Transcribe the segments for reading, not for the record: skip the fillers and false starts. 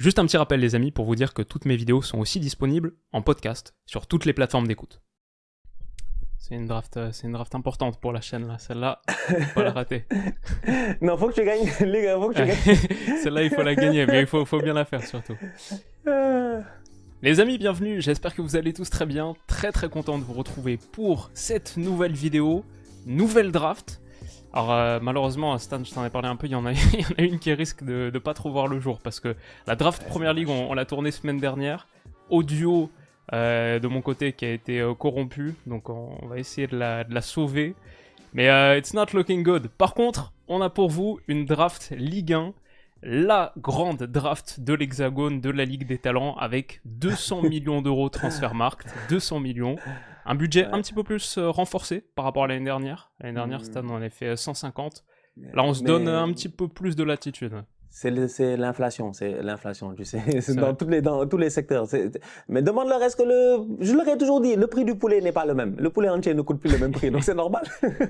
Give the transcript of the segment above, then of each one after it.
Juste un petit rappel les amis pour vous dire que toutes mes vidéos sont aussi disponibles en podcast sur toutes les plateformes d'écoute. C'est une draft importante pour la chaîne là, celle-là, faut pas la rater. Non, faut que tu gagnes, les gars, faut que tu gagnes. Celle-là il faut la gagner, mais il faut bien la faire surtout. Les amis, bienvenue, j'espère que vous allez tous très bien, très content de vous retrouver pour cette nouvelle vidéo, nouvelle draft. Alors malheureusement, Stan, je t'en ai parlé un peu, il y en a une qui risque de pas trop voir le jour, parce que la draft Première Ligue, on l'a tournée semaine dernière, audio de mon côté qui a été corrompu, donc on va essayer de la sauver, mais it's not looking good. Par contre, on a pour vous une draft Ligue 1, la grande draft de l'Hexagone, de la Ligue des Talents, avec 200 millions d'euros Transfermarkt, 200 millions. Un budget un petit peu plus renforcé par rapport à l'année dernière. L'année dernière, Stan en a fait 150. Là, on se donne un petit peu plus de latitude. C'est l'inflation, tu sais. C'est dans tous les secteurs. Mais demande-leur, est-ce que je leur ai toujours dit, le prix du poulet n'est pas le même. Le poulet entier ne coûte plus le même prix, donc c'est normal.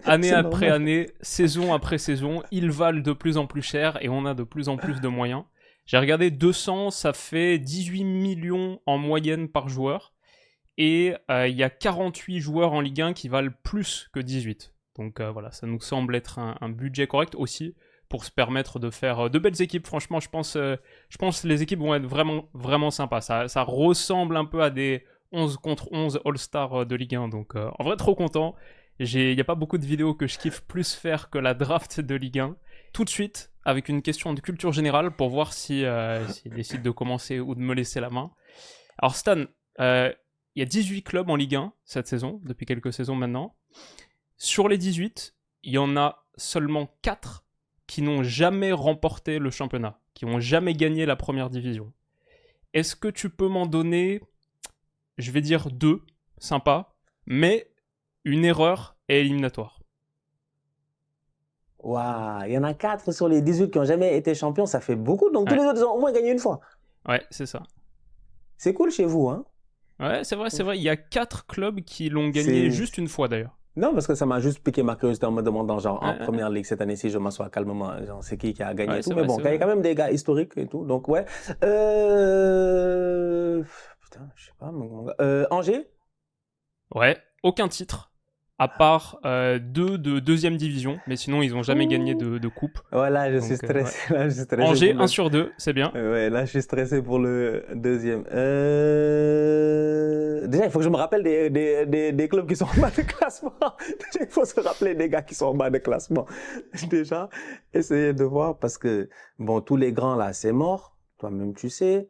Année après année, saison après saison, ils valent de plus en plus cher et on a de plus en plus de moyens. J'ai regardé 200, ça fait 18 millions en moyenne par joueur. Et il y a 48 joueurs en Ligue 1 qui valent plus que 18. Donc voilà, ça nous semble être un budget correct aussi pour se permettre de faire de belles équipes. Franchement, je pense que les équipes vont être vraiment sympas. Ça ressemble un peu à des 11 contre 11 All-Star de Ligue 1. Donc en vrai, trop content. Il n'y a pas beaucoup de vidéos que je kiffe plus faire que la draft de Ligue 1. Tout de suite, avec une question de culture générale pour voir s'il décide de commencer ou de me laisser la main. Alors Stan, il y a 18 clubs en Ligue 1 cette saison, depuis quelques saisons maintenant. Sur les 18, il y en a seulement 4 qui n'ont jamais remporté le championnat, qui n'ont jamais gagné la première division. Est-ce que tu peux m'en donner, je vais dire 2, sympa, mais une erreur et éliminatoire? Waouh, il y en a 4 sur les 18 qui n'ont jamais été champions, ça fait beaucoup. Donc tous les autres, ils ont au moins gagné une fois. Ouais, c'est ça. C'est cool chez vous, hein? Ouais, c'est vrai. Il y a 4 clubs qui l'ont gagné juste une fois d'ailleurs. Non, parce que ça m'a juste piqué ma curiosité en me demandant, genre, en Première Ligue cette année-ci, je m'assois calmement, genre, c'est qui a gagné et tout. Mais bon, il y a quand même des gars historiques et tout. Donc, ouais. Putain, je sais pas. Angers? Ouais, aucun titre. À part 2 de deuxième division, mais sinon ils n'ont jamais gagné de coupe. Ouais, là je suis stressé. Ouais. Là, je suis stressé. Angers, 1 sur 2, c'est bien. Ouais, là je suis stressé pour le deuxième. Déjà, il faut que je me rappelle des clubs qui sont en bas de classement. Déjà, il faut se rappeler des gars qui sont en bas de classement. Déjà, essayer de voir parce que, bon, tous les grands là, c'est mort. Toi-même, tu sais.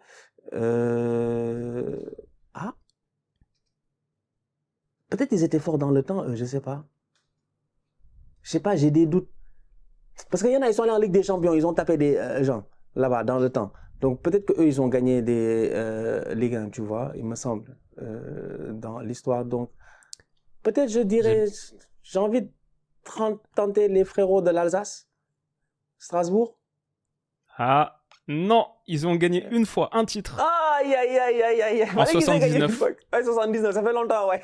Peut-être ils étaient forts dans le temps, je sais pas. Je sais pas, j'ai des doutes. Parce qu'il y en a, ils sont allés en Ligue des Champions, ils ont tapé des gens là-bas dans le temps. Donc peut-être qu'eux, ils ont gagné des Ligue 1, tu vois, il me semble, dans l'histoire. Donc peut-être je dirais, j'ai envie de tenter les frérots de l'Alsace, Strasbourg. Ah non, ils ont gagné une fois un titre. Aïe. En 79. Ouais, 79, ça fait longtemps, ouais.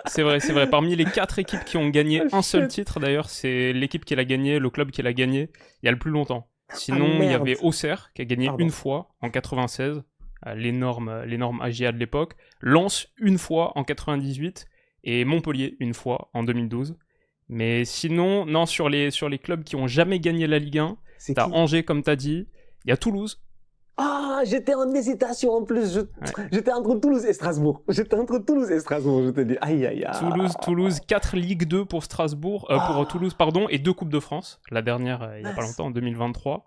C'est vrai. Parmi les 4 équipes qui ont gagné un seul titre, d'ailleurs, c'est l'équipe qui l'a gagné, le club qui l'a gagné, il y a le plus longtemps. Sinon, il y avait Auxerre, qui a gagné une fois, en 96, l'énorme AGA de l'époque. Lens, une fois, en 98, et Montpellier, une fois, en 2012. Mais sinon, non, sur les clubs qui ont jamais gagné la Ligue 1, t'as Angers, comme t'as dit, il y a Toulouse. Ah, j'étais en hésitation en plus. J'étais entre Toulouse et Strasbourg. Je te dis. Aïe. Toulouse, 4 Ligue 2 pour Strasbourg, pour Toulouse, pardon, et 2 Coupes de France. La dernière, il n'y a pas longtemps, en 2023.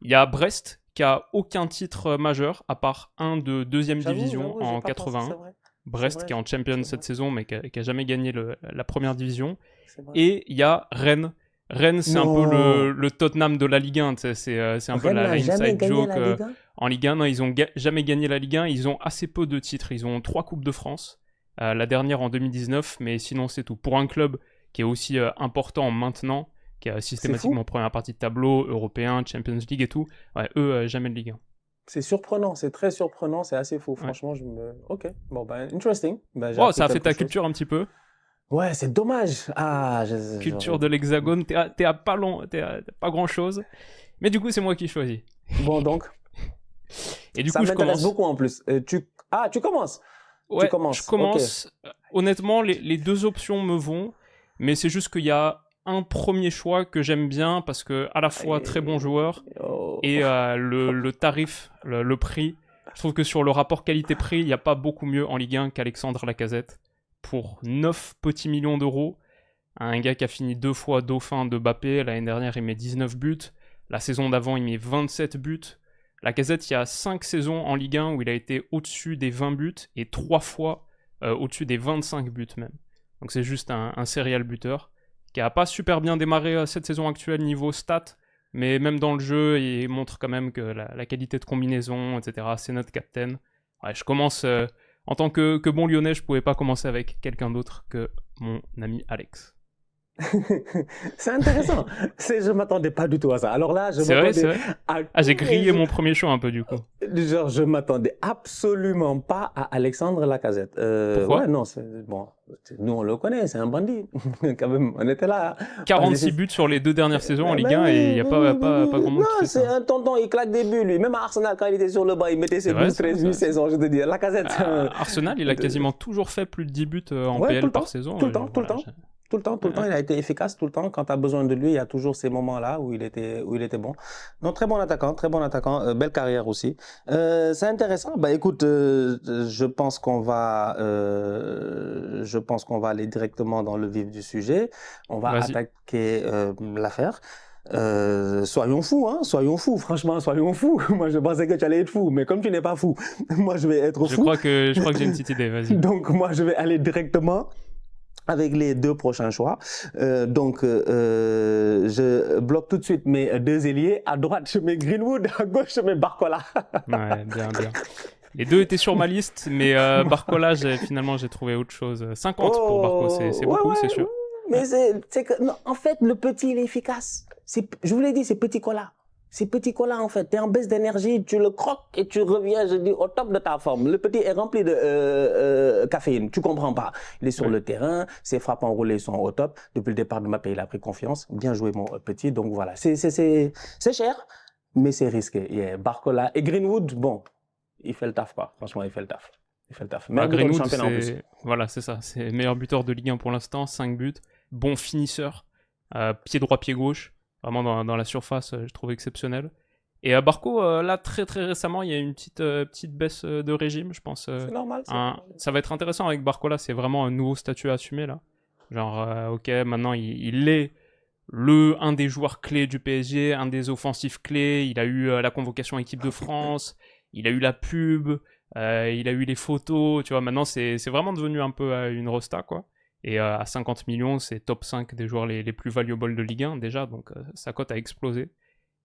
Il y a Brest, qui a aucun titre majeur, à part un de deuxième division en 81. Brest, qui est en champion cette saison, mais qui a jamais gagné la première division. Et il y a Rennes. Rennes, c'est un peu le Tottenham de la Ligue 1, c'est un peu la inside joke. En Ligue 1, non, ils n'ont jamais gagné la Ligue 1, ils ont assez peu de titres, ils ont 3 Coupes de France, la dernière en 2019, mais sinon c'est tout. Pour un club qui est aussi important maintenant, qui est systématiquement en première partie de tableau, européen, Champions League et tout, ouais, eux, jamais de Ligue 1. C'est surprenant, c'est très surprenant, c'est assez fou, franchement, Ok, bon, interesting. Ça a fait ta culture un petit peu. Ouais, c'est dommage. Culture de l'Hexagone, t'es à pas grand chose. Mais du coup, c'est moi qui choisis. Bon, donc. Et du Ça coup, je m'intéresse commence. beaucoup en plus. Tu commences. Ouais, Tu commences. je commence. Honnêtement, les deux options me vont, mais c'est juste qu'il y a un premier choix que j'aime bien parce que à la fois très bon joueur Oh. et le tarif, le prix. Je trouve que sur le rapport qualité-prix, il n'y a pas beaucoup mieux en Ligue 1 qu'Alexandre Lacazette. Pour 9 petits millions d'euros, un gars qui a fini 2 fois dauphin de Mbappé, l'année dernière il met 19 buts, la saison d'avant il met 27 buts. Lacazette, il y a 5 saisons en Ligue 1 où il a été au-dessus des 20 buts et 3 fois au-dessus des 25 buts même. Donc c'est juste un serial buteur qui a pas super bien démarré cette saison actuelle niveau stats, mais même dans le jeu, il montre quand même que la qualité de combinaison, etc., c'est notre captain. Ouais, je commence, en tant que bon Lyonnais, je pouvais pas commencer avec quelqu'un d'autre que mon ami Alex. C'est intéressant. Je m'attendais pas du tout à ça. Alors là, je C'est vrai, c'est m'attendais vrai. à Ah, j'ai tous grillé les- mon premier choix un peu du coup. Genre, je m'attendais absolument pas à Alexandre Lacazette. Pourquoi Ouais, non, bon, nous on le connaît, c'est un bandit. Quand même, on était là. 46 buts sur les 2 dernières saisons en Ligue 1 et il n'y a pas grand monde qui Non, fait c'est ça. un tonton, il claque des buts, lui. Même à Arsenal, quand il était sur le banc, il mettait ses C'est vrai, 12, c'est vrai, 13, c'est 8 vrai. saisons, je te dis. Lacazette, Arsenal, il a quasiment toujours fait plus de 10 buts en ouais, tout PL le temps, par saison. tout le temps, tout le Voilà, temps. Tout le temps, il a été efficace tout le temps. Quand tu as besoin de lui, il y a toujours ces moments-là où il était bon. Donc, très bon attaquant, belle carrière aussi. C'est intéressant. Bah, écoute, je pense qu'on va aller directement dans le vif du sujet. On va Vas-y. attaquer l'affaire. Soyons fous, franchement, soyons fous. Moi, je pensais que tu allais être fou, mais comme tu n'es pas fou, moi, je vais être Je fou. crois que j'ai une petite idée, vas-y. Donc, moi, je vais aller directement avec les 2 prochains choix. Je bloque tout de suite mes 2 ailiers. À droite, je mets Greenwood. À gauche, je mets Barcola. Ouais, bien. Les deux étaient sur ma liste, mais Barcola, finalement, j'ai trouvé autre chose. 50 pour Barco, c'est beaucoup, c'est sûr. Mais c'est que, non, en fait, le petit, il est efficace. Je vous l'ai dit, c'est petit cola. C'est petit cola, en fait. Tu es en baisse d'énergie, tu le croques et tu reviens, je dis, au top de ta forme. Le petit est rempli de caféine. Tu comprends pas. Il est sur le terrain, ses frappes enroulées sont au top. Depuis le départ de Mbappé, il a pris confiance. Bien joué, mon petit. Donc voilà, c'est cher, mais c'est risqué. Yeah. Barcola et Greenwood, bon, il fait le taf, quoi. Franchement, il fait le taf. Meilleur buteur du Greenwood, championnat en plus. Voilà, c'est ça. C'est meilleur buteur de Ligue 1 pour l'instant, 5 buts. Bon finisseur. Pied droit, pied gauche. Vraiment dans la surface, je trouve exceptionnel. Et Barco, là, très très récemment, il y a une petite baisse de régime, je pense. C'est normal, Ça va être intéressant avec Barcola, c'est vraiment un nouveau statut à assumer, là. Genre, ok, maintenant, il est un des joueurs clés du PSG, un des offensifs clés. Il a eu la convocation équipe de France, il a eu la pub, il a eu les photos, tu vois. Maintenant, c'est vraiment devenu un peu une rosta, quoi. Et à 50 millions, c'est top 5 des joueurs les plus valuables de Ligue 1 déjà, donc sa cote a explosé.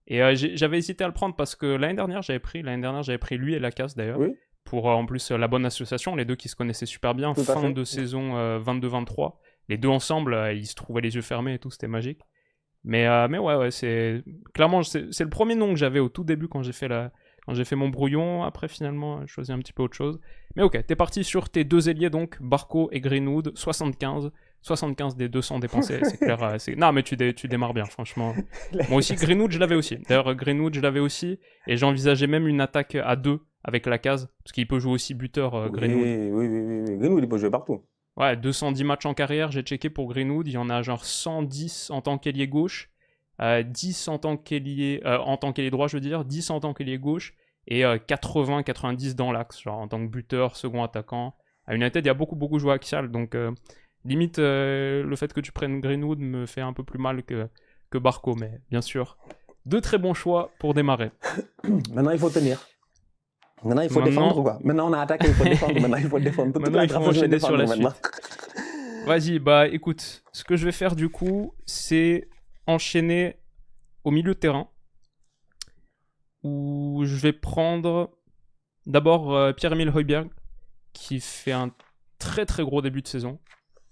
Et j'avais hésité à le prendre parce que l'année dernière, j'avais pris lui et Lacasse d'ailleurs, Oui. pour en plus la bonne association, les deux qui se connaissaient super bien, Tout à fin fait. de saison 22-23. Les deux ensemble, ils se trouvaient les yeux fermés et tout, c'était magique. Mais ouais, c'est clairement c'est le premier nom que j'avais au tout début quand j'ai fait mon brouillon. Après finalement, j'ai choisi un petit peu autre chose. Mais ok, t'es parti sur tes 2 ailiers donc, Barco et Greenwood, 75 des 200 dépensés, c'est clair. Non mais tu démarres bien, franchement. Moi aussi, Greenwood je l'avais aussi. D'ailleurs, Greenwood je l'avais aussi et j'envisageais même une attaque à 2 avec la case parce qu'il peut jouer aussi buteur, Greenwood. Oui. Greenwood, il peut jouer partout. Ouais, 210 matchs en carrière, j'ai checké pour Greenwood, il y en a genre 110 en tant qu'ailier gauche, 10 en tant qu'ailier droit, je veux dire, 10 en tant qu'ailier gauche, et 80-90 dans l'axe, genre en tant que buteur, second attaquant. À United, il y a beaucoup joué axial, donc limite, le fait que tu prennes Greenwood me fait un peu plus mal que Barco, mais bien sûr, 2 très bons choix pour démarrer. Maintenant, il faut tenir. Maintenant, il faut défendre, quoi. Maintenant, on a attaqué, il faut défendre. Maintenant, il faut défendre. Maintenant, il faut enchaîner sur la suite. Vas-y, bah écoute, ce que je vais faire du coup, c'est enchaîner au milieu de terrain, où je vais prendre d'abord Pierre-Emile Højbjerg, qui fait un très très gros début de saison.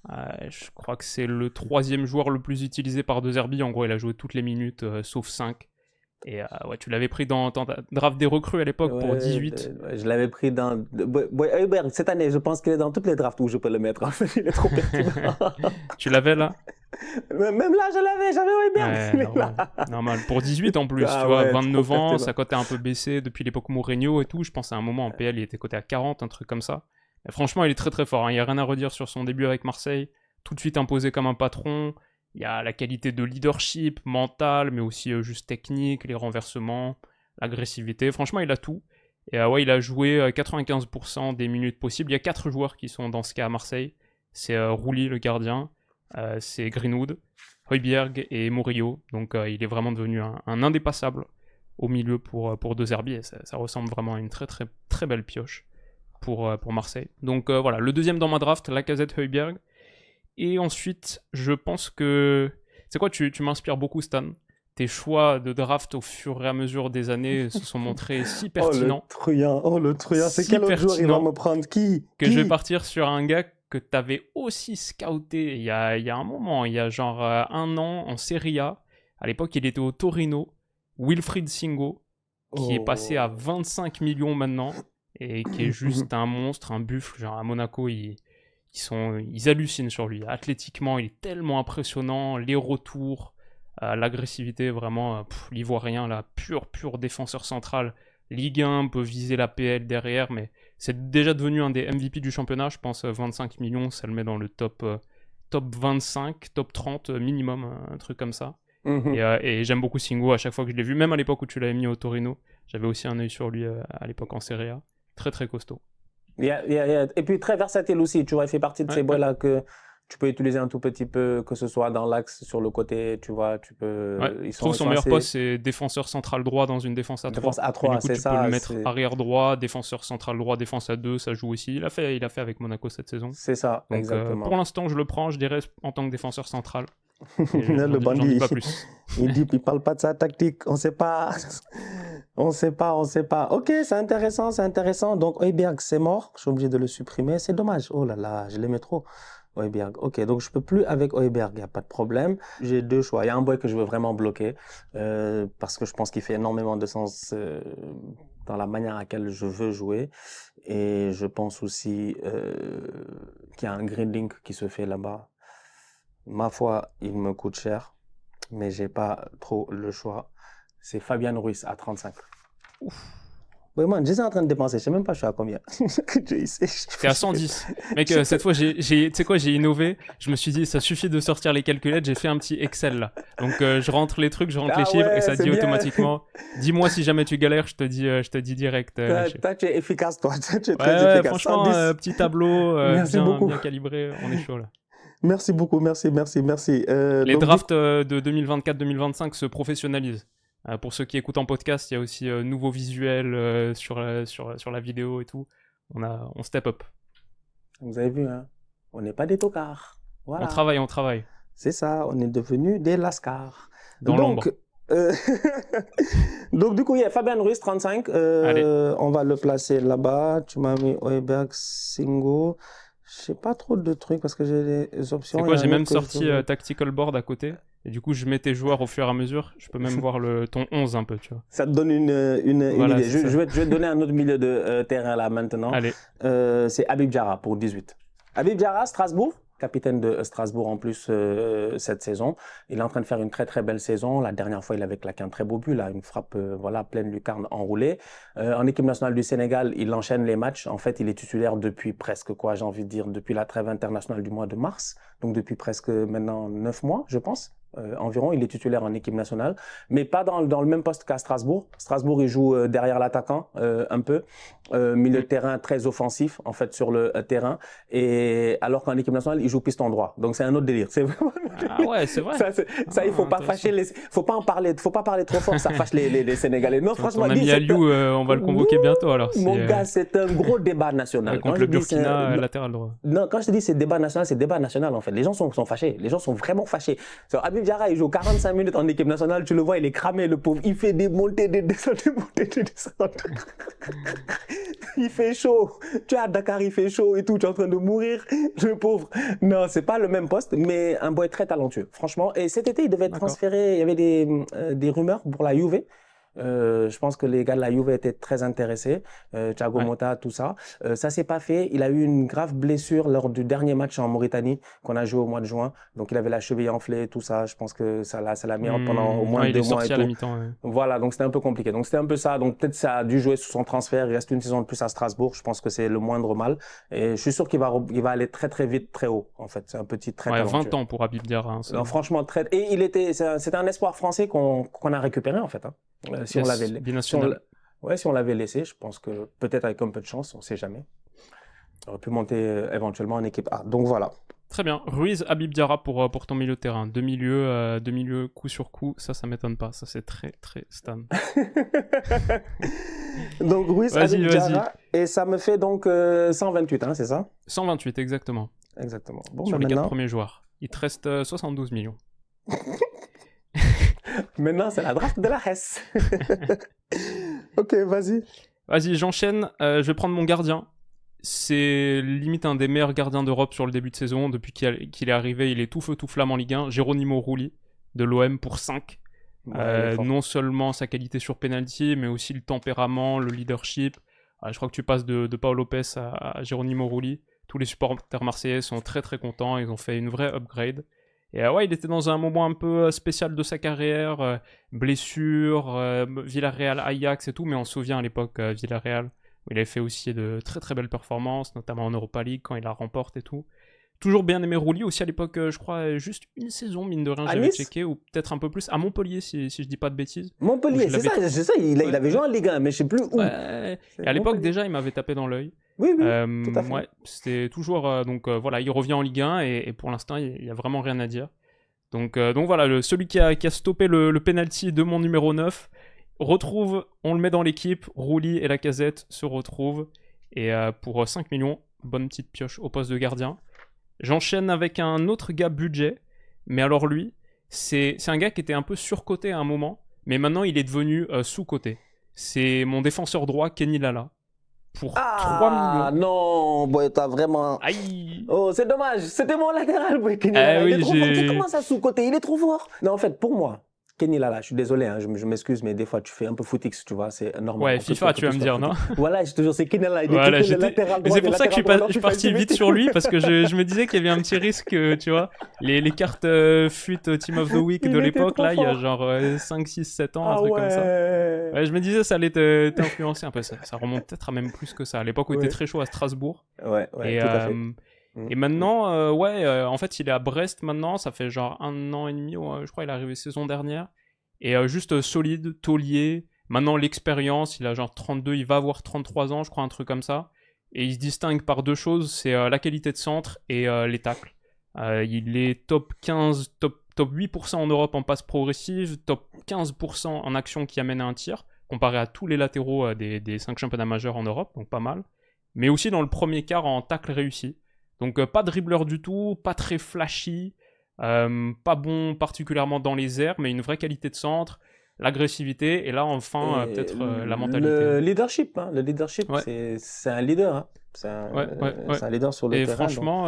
Je crois que c'est le 3e joueur le plus utilisé par De Zerbi. En gros, il a joué toutes les minutes, sauf 5. Et ouais, tu l'avais pris dans ta draft des recrues à l'époque pour 18. Je l'avais pris dans... Højbjerg, cette année, je pense qu'il est dans toutes les drafts où je peux le mettre. En fait, il est trop pertinent. Tu l'avais là? Même là, j'avais Højbjerg. Ouais, normal. Pour 18 en plus, tu vois, 29 ans, sa cote a un peu baissé depuis l'époque Mourinho et tout. Je pense à un moment en PL, il était coté à 40, un truc comme ça. Et franchement, il est très très fort, hein. Il n'y a rien à redire sur son début avec Marseille. Tout de suite imposé comme un patron. Il y a la qualité de leadership, mental, mais aussi juste technique, les renversements, l'agressivité. Franchement, il a tout. Et ouais, il a joué 95% des minutes possibles. Il y a 4 joueurs qui sont dans ce cas à Marseille. C'est Rouli, le gardien. C'est Greenwood, Højbjerg et Murillo. Donc il est vraiment devenu un indépassable au milieu pour De Zerbi. Et ça ressemble vraiment à une très très très belle pioche pour Marseille. Donc voilà, le deuxième dans ma draft, Lacazette, Højbjerg. Et ensuite, je pense que... C'est quoi, tu m'inspires beaucoup, Stan. Tes choix de draft au fur et à mesure des années se sont montrés si pertinents. Oh le truand, c'est quel autre joueur il va me prendre? Qui je vais partir sur un gars que tu avais aussi scouté il y a un moment, il y a genre 1 an en Serie A. À l'époque, il était au Torino, Wilfried Singo, qui est passé à 25 millions maintenant, et qui est juste un monstre, un buffle. Genre à Monaco, ils hallucinent sur lui. Athlétiquement, il est tellement impressionnant. Les retours, l'agressivité, vraiment, l'Ivoirien, là, pur défenseur central. Ligue 1 peut viser la PL derrière, mais c'est déjà devenu un des MVP du championnat. Je pense 25 millions, ça le met dans le top 25, top 30 minimum, un truc comme ça. Et j'aime beaucoup Singo à chaque fois que je l'ai vu, même à l'époque où tu l'avais mis au Torino. J'avais aussi un œil sur lui à l'époque en Serie A. Très très costaud. Et puis très versatile aussi, tu vois, il fait partie de ces boys-là que tu peux utiliser un tout petit peu, que ce soit dans l'axe, sur le côté, tu vois, tu peux... Je trouve son meilleur poste, c'est défenseur central droit dans une défense à 3. Défense à 3, c'est ça. Tu peux le mettre arrière droit, défenseur central droit, défense à 2, ça joue aussi. Il a fait avec Monaco cette saison. C'est ça, donc, exactement. Pour l'instant, je le prends, je dirais, en tant que défenseur central. Le bandit, il parle pas de sa tactique, on sait pas. Ok, c'est intéressant. Donc Højbjerg, c'est mort, je suis obligé de le supprimer, c'est dommage. Oh là là, je l'aimais trop. Højbjerg, ok, donc je peux plus avec Højbjerg, il n'y a pas de problème. J'ai 2 choix. Il y a un boy que je veux vraiment bloquer parce que je pense qu'il fait énormément de sens dans la manière à laquelle je veux jouer. Et je pense aussi qu'il y a un green link qui se fait là-bas. Ma foi, il me coûte cher, mais j'ai pas trop le choix. C'est Fabian Ruiz à 35. Ouf. Ouais, man, j'étais en train de dépenser, je sais même pas je suis à combien. T'es à 110. Mec, cette fois, tu sais quoi, j'ai innové. Je me suis dit, ça suffit de sortir les calculettes, j'ai fait un petit Excel là. Donc, je rentre les trucs, je rentre les chiffres et ça dit bien. Automatiquement. Dis-moi si jamais tu galères, je te dis direct. Toi, tu es efficace, toi. Tu es très efficace. Franchement, petit tableau, bien calibré, on est chaud là. Merci beaucoup, merci. Les drafts de 2024-2025 se professionnalisent. Pour ceux qui écoutent en podcast, il y a aussi nouveaux visuels sur la vidéo et tout. On step up. Vous avez vu, hein, on n'est pas des tocards. Voilà. On travaille. C'est ça, on est devenus des lascars. Dans l'ombre. Donc du coup, il y a Fabian Ruiz, 35. On va le placer là-bas. Tu m'as mis Højbjerg, Singo. Je sais pas trop de trucs parce que j'ai des options. C'est quoi, j'ai même sorti Tactical Board à côté. Et du coup, je mets tes joueurs au fur et à mesure. Je peux même voir ton 11 un peu, tu vois. Ça te donne une idée. Je vais te donner un autre milieu de terrain là maintenant. Allez. C'est Habib Diarra pour 18. Habib Diarra, Strasbourg. Capitaine de Strasbourg en plus cette saison. Il est en train de faire une très très belle saison. La dernière fois, il avait claqué un très beau but, là, une frappe pleine lucarne enroulée. En équipe nationale du Sénégal, il enchaîne les matchs. En fait, il est titulaire depuis presque j'ai envie de dire, depuis la trêve internationale du mois de mars. Donc depuis presque maintenant 9 mois, je pense. Environ, il est titulaire en équipe nationale, mais pas dans le même poste qu'à Strasbourg. Strasbourg, il joue derrière l'attaquant un peu, milieu de terrain très offensif en fait sur le terrain, et alors qu'en équipe nationale, il joue piston droit. Donc c'est un autre délire. C'est vraiment... Ah ouais, c'est vrai. Ça, il faut pas fâcher faut pas parler trop fort, ça fâche les Sénégalais. Non, franchement, ton ami Aliou, on va le convoquer bientôt alors. Mon gars, c'est un gros débat national. Contre le Burkina latéral droit. Non, quand je te dis c'est débat national, c'est débat national en fait. Les gens sont fâchés. Les gens sont vraiment fâchés. Habib Diarra, il joue 45 minutes en équipe nationale, tu le vois, il est cramé, le pauvre. Il fait des montées, des descentes, des montées, des descentes. Il fait chaud. Tu es à Dakar, il fait chaud et tout, tu es en train de mourir, le pauvre. Non, c'est pas le même poste, mais un boy très talentueux, franchement. Et cet été, il devait être transféré, il y avait des rumeurs pour la Juve. Je pense que les gars de la Juve étaient très intéressés. Thiago Motta, tout ça. Ça s'est pas fait. Il a eu une grave blessure lors du dernier match en Mauritanie qu'on a joué au mois de juin. Donc, il avait la cheville enflée, tout ça. Je pense que ça l'a mis pendant au moins 2 mois et tout. À la mi-temps, ouais. Voilà, donc c'était un peu compliqué. Donc, c'était un peu ça. Donc, peut-être ça a dû jouer sur son transfert. Il reste une saison de plus à Strasbourg. Je pense que c'est le moindre mal. Et je suis sûr qu'il va aller très, très vite, très haut, en fait. C'est un petit très talentueux. 20 ans pour Habib Diarra. Hein, non, franchement, et c'était un espoir français qu'on a récupéré, en fait. Hein. Si on l'avait laissé, je pense que peut-être avec un peu de chance, on ne sait jamais. On aurait pu monter éventuellement en équipe A. Donc voilà. Très bien. Ruiz, Habib Diarra pour ton milieu de terrain. Deux milieux coup sur coup, ça m'étonne pas. Ça, c'est très, très Stan. Donc Ruiz, Habib Diarra, et ça me fait donc 128, hein, c'est ça? 128, exactement. Exactement. Bon, sur les 4 premiers joueurs. Il te reste 72 millions. Maintenant, c'est la draft de la Hesse. Ok, vas-y. Vas-y, j'enchaîne. Je vais prendre mon gardien. C'est limite un des meilleurs gardiens d'Europe sur le début de saison. Depuis qu'il est arrivé, il est tout feu tout flamme en Ligue 1. Geronimo Rulli de l'OM pour 5. Non seulement sa qualité sur penalty, mais aussi le tempérament, le leadership. Je crois que tu passes de Paolo Lopez à Geronimo Rulli. Tous les supporters marseillais sont très très contents. Ils ont fait une vraie upgrade. Et il était dans un moment un peu spécial de sa carrière, blessure, Villarreal, Ajax et tout, mais on se souvient à l'époque Villarreal, où il avait fait aussi de très très belles performances, notamment en Europa League quand il la remporte et tout. Toujours bien aimé Rulli, aussi à l'époque, je crois, juste une saison, mine de rien, j'avais checké, ou peut-être un peu plus, à Montpellier, si je dis pas de bêtises. Montpellier, c'est ça, il avait joué en Ligue 1, mais je sais plus où. Et à l'époque, déjà, il m'avait tapé dans l'œil. Oui, tout à fait. Ouais, c'était toujours... voilà, il revient en Ligue 1, et pour l'instant, il n'y a vraiment rien à dire. Donc voilà, celui qui a stoppé le penalty de mon numéro 9, on le met dans l'équipe, Rulli et Lacazette se retrouvent, et pour 5 millions, bonne petite pioche au poste de gardien. J'enchaîne avec un autre gars budget, mais alors lui, c'est un gars qui était un peu surcoté à un moment, mais maintenant il est devenu sous-coté. C'est mon défenseur droit, Kenny Lala, pour 3 millions. Ah non, boy, t'as vraiment... Aïe. Oh, c'est dommage, c'était mon latéral, boy, Kenny Lala. Oui, il est trop fort, comment ça sous-coté, il est trop fort. Non, en fait, pour moi, Kenny Lala, je suis désolé, hein, je m'excuse, mais des fois tu fais un peu footix, tu vois, c'est normal. Ouais, FIFA, tu vas me dire, non? Voilà, je te jure, c'est Kenny Lala, il voilà, est latéral droit. C'est pour ça que je suis parti vite sur lui, parce que je me disais qu'il y avait un petit risque, tu vois, les cartes FUT Team of the Week de l'époque, là, il y a genre 5, 6, 7 ans, un truc comme ça. Ouais, je me disais, ça allait t'influencer un peu, ça remonte peut-être à même plus que ça, à l'époque où il était très chaud à Strasbourg. Ouais, tout à fait. Et maintenant, en fait, il est à Brest maintenant, ça fait genre 1 an et demi, je crois qu'il est arrivé saison dernière. Et juste solide, taulier. Maintenant, l'expérience, il a genre 32, il va avoir 33 ans, je crois, un truc comme ça. Et il se distingue par 2 choses, c'est la qualité de centre et les tacles. Il est top 15, top 8% en Europe en passe progressive, top 15% en action qui amène à un tir, comparé à tous les latéraux des 5 championnats majeurs en Europe, donc pas mal. Mais aussi dans le premier quart en tacle réussi. Donc pas dribbleur du tout, pas très flashy. Pas bon particulièrement dans les airs, mais une vraie qualité de centre, l'agressivité, et là enfin peut-être la mentalité. Le leadership, c'est un leader. Hein. C'est un leader sur le terrain. Et franchement,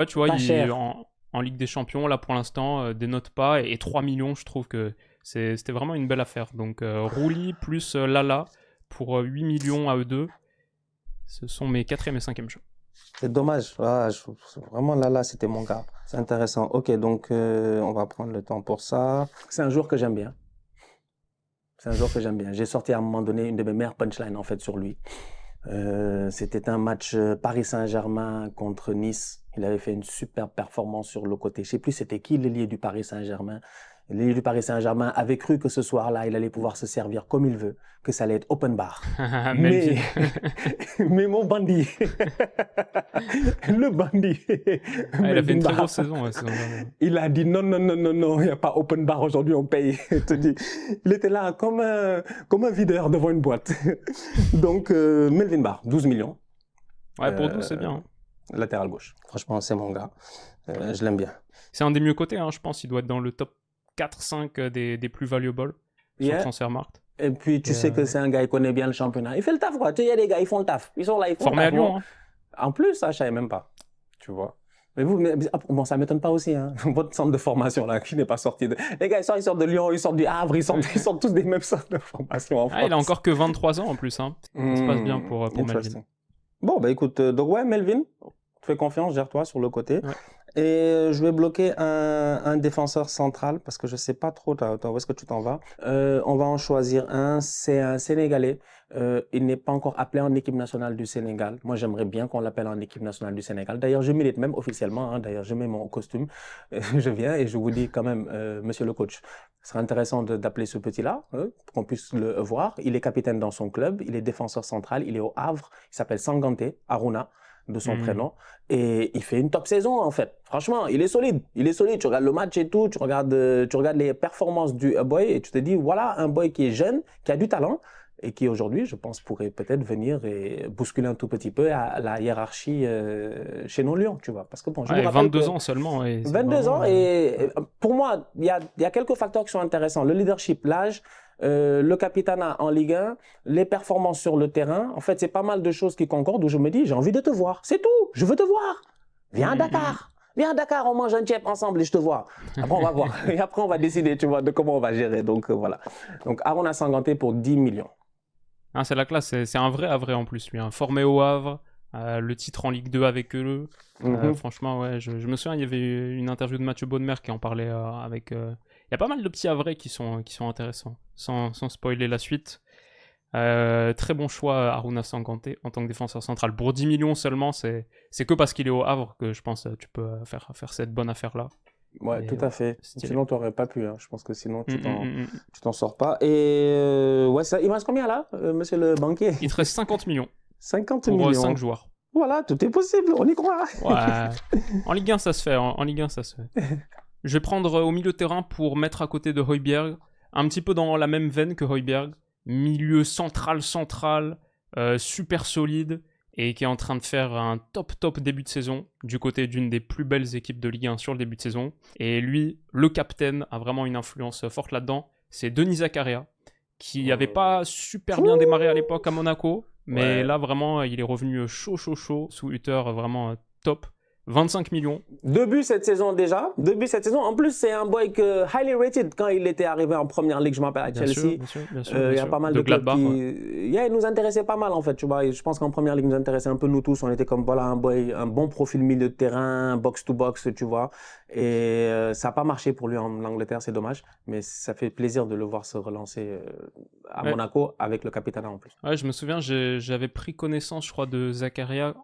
tu vois, il est en Ligue des Champions, là pour l'instant, dénote pas, et 3 millions, je trouve que c'était vraiment une belle affaire. Donc Rulli plus Lala pour 8 millions à eux deux, ce sont mes 4e et 5e choix. C'est dommage. Vraiment, là, c'était mon gars. C'est intéressant. Ok, donc on va prendre le temps pour ça. C'est un joueur que j'aime bien. J'ai sorti à un moment donné une de mes meilleures punchlines en fait sur lui. C'était un match Paris Saint-Germain contre Nice. Il avait fait une super performance sur le côté. Je sais plus c'était qui l'ailier du Paris Saint-Germain. L'ailier du Paris Saint-Germain avait cru que ce soir-là, il allait pouvoir se servir comme il veut, que ça allait être open bar. mais mon bandit, le bandit, il a fait une très grosse saison. Il a dit non, il n'y a pas open bar aujourd'hui, on paye. Il était là comme un videur devant une boîte. Donc, Melvin Barr, 12 millions. Ouais, pour 12, c'est bien. Latéral gauche. Franchement, c'est mon gars. Je l'aime bien. C'est un des mieux cotés, hein, je pense. Il doit être dans le top 4-5 des plus valuables sur Transfermarkt. Et puis, tu sais que c'est un gars, il connaît bien le championnat. Il fait le taf, quoi. Tu sais, il y a des gars, ils font le taf. Ils sont là, ils font formé le taf. à Lyon. Hein. En plus, ça, je savais même pas. Tu vois. Mais vous, bon, ça m'étonne pas aussi, hein. Votre centre de formation, là, qui n'est pas sorti de... Les gars, ils sortent de Lyon, ils sortent du Havre, ils sortent tous des mêmes centres de formation en France. Il a encore que 23 ans en plus, hein. Ça se passe bien pour Melvin. Bon, bah écoute, donc ouais, Melvin, fais confiance, gère-toi sur le côté. Ouais. Et je vais bloquer un défenseur central parce que je sais pas trop où est-ce que tu t'en vas. On va en choisir un, c'est un Sénégalais. Il n'est pas encore appelé en équipe nationale du Sénégal. Moi, j'aimerais bien qu'on l'appelle en équipe nationale du Sénégal. D'ailleurs, je milite même officiellement, hein. D'ailleurs, je mets mon costume. Je viens et je vous dis quand même, monsieur le coach, ce serait intéressant d'appeler ce petit-là, pour qu'on puisse le voir. Il est capitaine dans son club, il est défenseur central, il est au Havre, il s'appelle Sanganté, Aruna, de son prénom. Et il fait une top saison, en fait. Franchement, il est solide. Il est solide. Tu regardes le match et tout, tu regardes les performances du boy et tu te dis, voilà un boy qui est jeune, qui a du talent et qui aujourd'hui, je pense, pourrait peut-être venir et bousculer un tout petit peu la hiérarchie chez nos Lions, tu vois. Parce que bon, je me rappelle 22 ans seulement. Ouais, 22 ans et pour moi, il y a quelques facteurs qui sont intéressants. Le leadership, l'âge, le capitanat en Ligue 1, les performances sur le terrain. En fait, c'est pas mal de choses qui concordent où je me dis, j'ai envie de te voir. C'est tout. Je veux te voir. Viens à Dakar. Viens à Dakar, on mange un tchèp ensemble et je te vois. Après, on va voir. Et après, on va décider, tu vois, de comment on va gérer. Donc, voilà. Donc, Aruna Sanganté pour 10 millions. Ah, c'est la classe. C'est un vrai Havre en plus, lui. Formé au Havre. Le titre en Ligue 2 avec eux. Franchement, ouais, je me souviens, il y avait une interview de Mathieu Bonnemer qui en parlait avec... Il y a pas mal de petits Havrais qui sont intéressants, sans spoiler la suite. Très bon choix, Aruna Sanganté, en tant que défenseur central. Pour 10 millions seulement, c'est que parce qu'il est au Havre que je pense que tu peux faire cette bonne affaire-là. Ouais, tout à fait. Sinon, tu n'aurais pas pu. Hein. Je pense que sinon, tu t'en sors pas. Et ouais, il me reste combien là, monsieur le banquier? Il te reste 50 millions. 50 pour millions. 5 joueurs. Voilà, tout est possible, on y croit. Ouais. En Ligue 1, ça se fait. En Ligue 1, ça se fait. Je vais prendre au milieu de terrain pour mettre à côté de Højbjerg, un petit peu dans la même veine que Højbjerg. Milieu central, super solide, et qui est en train de faire un top début de saison, du côté d'une des plus belles équipes de Ligue 1 sur le début de saison. Et lui, le capitaine, a vraiment une influence forte là-dedans. C'est Denis Zakaria, qui n'avait pas super bien démarré à l'époque à Monaco, mais là, vraiment, il est revenu chaud, sous Hutter, vraiment top. 25 millions. 2 buts cette saison déjà. 2 buts cette saison. En plus, c'est un boy highly rated quand il était arrivé en première ligue, je m'appelle à Chelsea. Bien sûr. Il y a pas mal de clubs qui... il nous intéressait pas mal en fait, tu vois. Et je pense qu'en première ligue, il nous intéressait un peu nous tous. On était comme, voilà, un boy, un bon profil milieu de terrain, box-to-box, tu vois. Et ça n'a pas marché pour lui en Angleterre, c'est dommage. Mais ça fait plaisir de le voir se relancer à Monaco avec le capitanat en plus. Ouais, je me souviens, j'avais pris connaissance, je crois, de Zakaria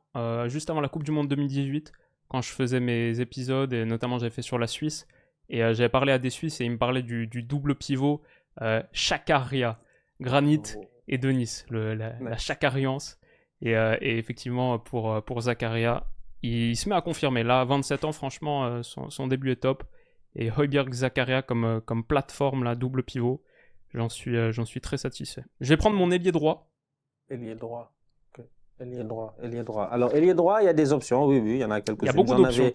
juste avant la Coupe du Monde 2018. Quand je faisais mes épisodes, et notamment j'avais fait sur la Suisse, et j'avais parlé à des Suisses et ils me parlaient du double pivot Chakaria, Granit et Denis, la Chakariance. Et effectivement, pour Zakaria, il se met à confirmer. Là, à 27 ans, franchement, son début est top. Et Højbjerg Zakaria comme plateforme, là, double pivot, j'en suis très satisfait. Je vais prendre mon ailier droit. Ailier droit. Ailier droit. Alors, ailier droit, il y a des options, oui, il y en a quelques-unes. Il y a beaucoup d'options.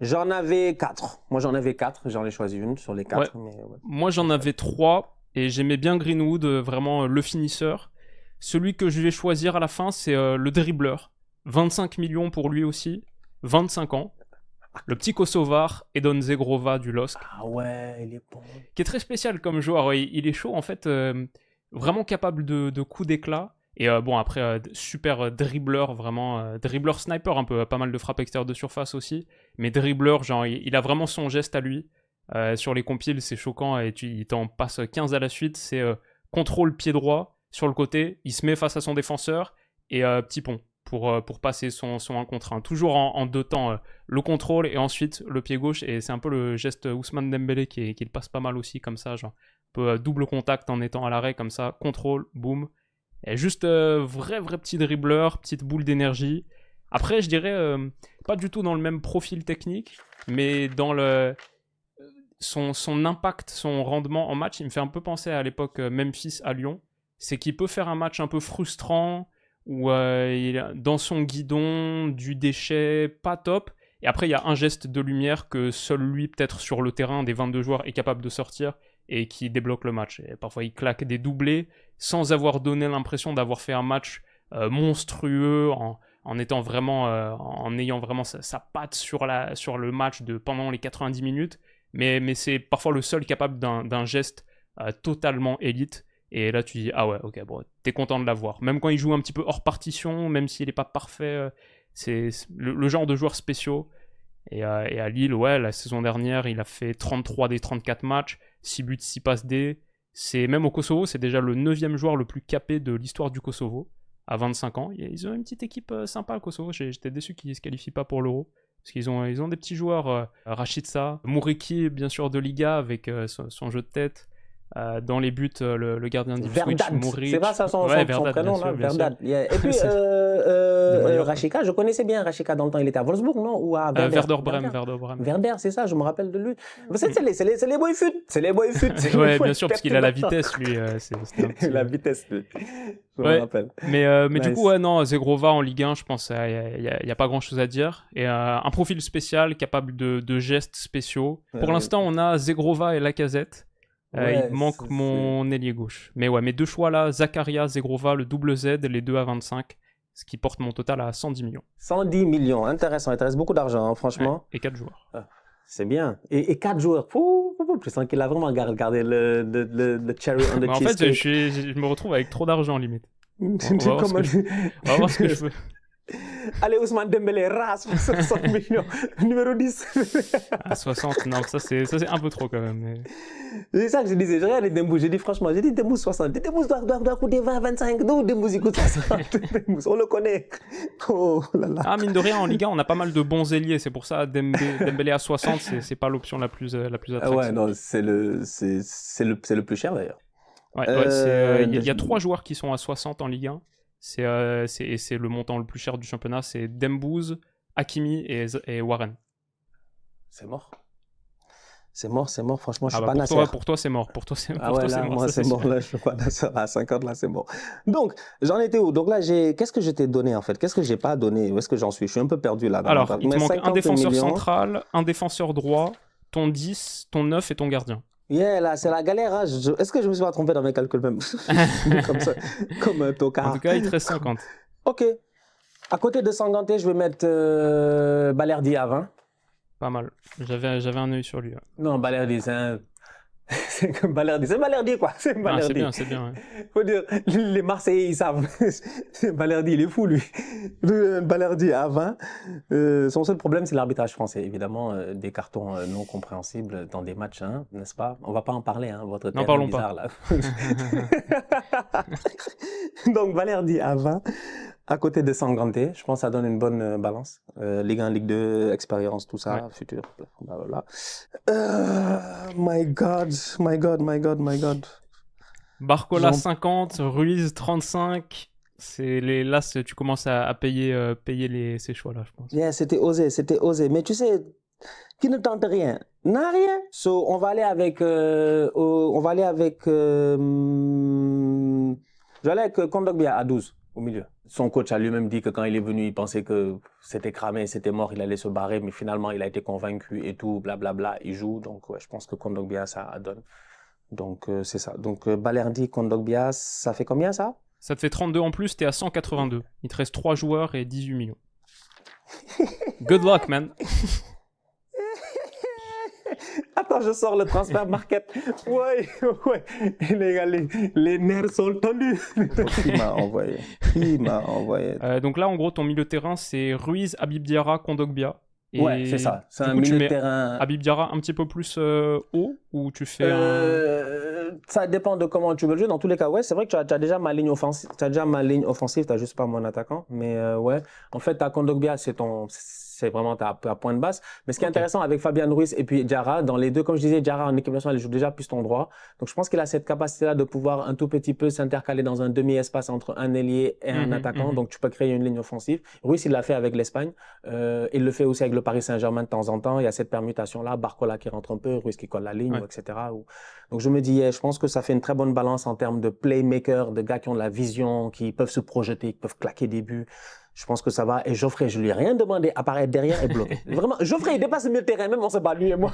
J'en avais 4. Moi, j'en avais 4. J'en ai choisi une sur les 4. Ouais. Moi, j'en avais 3 et j'aimais bien Greenwood, vraiment le finisseur. Celui que je vais choisir à la fin, c'est le dribbleur. 25 millions pour lui aussi. 25 ans. Le petit Kosovar, Edon Zegrova du LOSC. Ah ouais, il est bon. Qui est très spécial comme joueur. Il est chaud, en fait. Vraiment capable de coups d'éclat. Et bon, après, super dribbleur, vraiment. Dribbleur sniper, un peu. Pas mal de frappes extérieures de surface aussi. Mais dribbleur, genre, il a vraiment son geste à lui. Sur les compiles, c'est choquant. Et il t'en passe 15 à la suite. C'est contrôle pied droit sur le côté. Il se met face à son défenseur. Et petit pont pour passer son 1 contre 1. Toujours en 2 temps. Le contrôle et ensuite le pied gauche. Et c'est un peu le geste Ousmane Dembélé qui le passe pas mal aussi, comme ça. Genre, un peu double contact en étant à l'arrêt, comme ça. Contrôle, boum. Et juste vrai petit dribbleur, petite boule d'énergie. Après, je dirais pas du tout dans le même profil technique, mais dans son impact, son rendement en match, il me fait un peu penser à l'époque Memphis à Lyon. C'est qu'il peut faire un match un peu frustrant, où il est dans son guidon, du déchet, pas top. Et après, il y a un geste de lumière que seul lui, peut-être sur le terrain des 22 joueurs, est capable de sortir et qui débloque le match. Et parfois, il claque des doublés sans avoir donné l'impression d'avoir fait un match monstrueux en étant vraiment, en ayant vraiment sa patte sur le match pendant les 90 minutes. Mais c'est parfois le seul capable d'un geste totalement élite. Et là, tu dis, ah ouais, ok, bon, t'es content de l'avoir. Même quand il joue un petit peu hors partition, même s'il n'est pas parfait, c'est le genre de joueur spéciaux. Et à Lille, ouais, la saison dernière, il a fait 33 des 34 matchs, 6 buts, 6 passes D. Même au Kosovo, c'est déjà le 9e joueur le plus capé de l'histoire du Kosovo, à 25 ans. Ils ont une petite équipe sympa, le Kosovo. J'étais déçu qu'ils ne se qualifient pas pour l'Euro. Parce qu'ils ont des petits joueurs, Rashica, Mouriki, bien sûr, de Liga, avec son jeu de tête. Dans les buts, le gardien d'Ipswich, Mouric. C'est pas ça son prénom, là, Verdad. Yeah. Et puis, Rashica, je connaissais bien Rashica dans le temps. Il était à Wolfsburg, non? Ou à Werder Bremen. Werder, c'est ça, je me rappelle de lui. C'est les boys fut. C'est les boys fut. Ouais, bien sûr, parce qu'il a la vitesse, lui. La vitesse, lui. Je me rappelle. Mais du coup, ouais, non, Zegrova en Ligue 1, je pense qu'il n'y a pas grand-chose à dire. Et un profil spécial, capable de gestes spéciaux. Pour l'instant, on a Zegrova et Lacazette. Il manque mon ailier gauche. Mais ouais, mes 2 choix là, Zakaria, Zegrova, le double Z, les 2 à 25, ce qui porte mon total à 110 millions. 110 millions, intéressant, il te reste beaucoup d'argent, hein, franchement. Ouais, et 4 joueurs. C'est bien. Et 4 joueurs, je sens qu'il a vraiment gardé le cherry on the cheesecake. En fait, je me retrouve avec trop d'argent limite. On va voir ce que je veux. Allez, Ousmane Dembélé, race, 60 millions, numéro 10. À 60, non, ça c'est un peu trop quand même. Mais... C'est ça que je disais, je regarde les Dembou, j'ai dit franchement, Dembou 60, Dembou doit coûter 20, 25, non, Dembou il coûte 60, on le connaît. Oh là là. Ah, mine de rien, en Ligue 1, on a pas mal de bons ailiers, c'est pour ça Dembélé à 60, c'est pas l'option la plus attractive. Ouais, non, c'est le plus cher d'ailleurs. Ouais, il y a 3 joueurs qui sont à 60 en Ligue 1. C'est le montant le plus cher du championnat, c'est Dembouz, Hakimi et Warren. C'est mort. C'est mort, franchement, je suis pas Nasser. Pour toi, c'est mort. Ah ouais, là, moi, c'est mort, là, je suis pas Nasser. À 50, là, c'est mort. Donc, j'en étais où? Donc là, qu'est-ce que je t'ai donné, en fait? Qu'est-ce que j'ai pas donné? Où est-ce que j'en suis? Je suis un peu perdu, là. Alors, il te manque un défenseur central, un défenseur droit, ton 10, ton 9 et ton gardien. Yeah, là, c'est la galère. Hein. Est-ce que je me suis pas trompé dans mes calculs même? Comme ça, comme Tocard. En tout cas, il te reste 50. Ok. À côté de Sanganté, je vais mettre Balerdi à 20. Pas mal. J'avais un œil sur lui. Ouais. Non, Balerdi, c'est comme Balerdi. C'est Balerdi, quoi. C'est Balerdi. C'est bien. Ouais. Faut dire, les Marseillais, ils savent. Balerdi, il est fou, lui. Balerdi à 20. Son seul problème, c'est l'arbitrage français. Évidemment, des cartons non compréhensibles dans des matchs, hein, n'est-ce pas? On va pas en parler, hein, votre terme parlons bizarre, pas. Là. Donc, Balerdi à 20. À côté de Sanganté, je pense que ça donne une bonne balance. Ligue 1, Ligue 2, expérience, tout ça, ouais. Futur, blablabla. My God. Barcola 50, Ruiz 35. Là, tu commences à payer ces choix-là, je pense. Yeah, c'était osé. Mais tu sais, qui ne tente rien n'a rien. So, on va aller avec Kondogbia à 12 au milieu. Son coach a lui-même dit que quand il est venu, il pensait que c'était cramé, c'était mort, il allait se barrer, mais finalement, il a été convaincu et tout, blablabla, il joue. Donc, ouais, je pense que Kondogbia, ça donne. Donc, c'est ça. Donc, Balerdi, Kondogbia, ça fait combien, ça? Ça te fait 32 en plus, t'es à 182. Il te reste 3 joueurs et 18 millions. Good luck, man. Attends, je sors le transfert market. Ouais. Les gars, les nerfs sont tendus. Il m'a envoyé. Donc là, en gros, ton milieu de terrain, c'est Ruiz, Habib Diarra, Kondogbia. Et ouais, c'est ça. C'est un milieu de terrain. Habib Diarra un petit peu plus haut ou tu fais Ça dépend de comment tu veux le jouer. Dans tous les cas, ouais, c'est vrai que tu as déjà ma ligne offensive. Tu as déjà ma ligne offensive, tu n'as juste pas mon attaquant. Mais ouais, en fait, ta Kondogbia, c'est vraiment ta point de base. Mais ce qui est intéressant avec Fabian Ruiz et puis Diarra, dans les deux, comme je disais, Diarra en équipe nationale, il joue déjà piston droit. Donc je pense qu'il a cette capacité-là de pouvoir un tout petit peu s'intercaler dans un demi-espace entre un ailier et un attaquant. Donc tu peux créer une ligne offensive. Ruiz, il l'a fait avec l'Espagne. Il le fait aussi avec le Paris Saint-Germain de temps en temps. Il y a cette permutation-là. Barcola qui rentre un peu, Ruiz qui colle la ligne, etc. Donc je me dis, je pense que ça fait une très bonne balance en termes de playmaker, de gars qui ont de la vision, qui peuvent se projeter, qui peuvent claquer des buts. Je pense que ça va. Et Geoffrey, je lui ai rien demandé à part être derrière et bloquer. Vraiment, Geoffrey, il dépasse le milieu de terrain, même on se bat, lui et moi.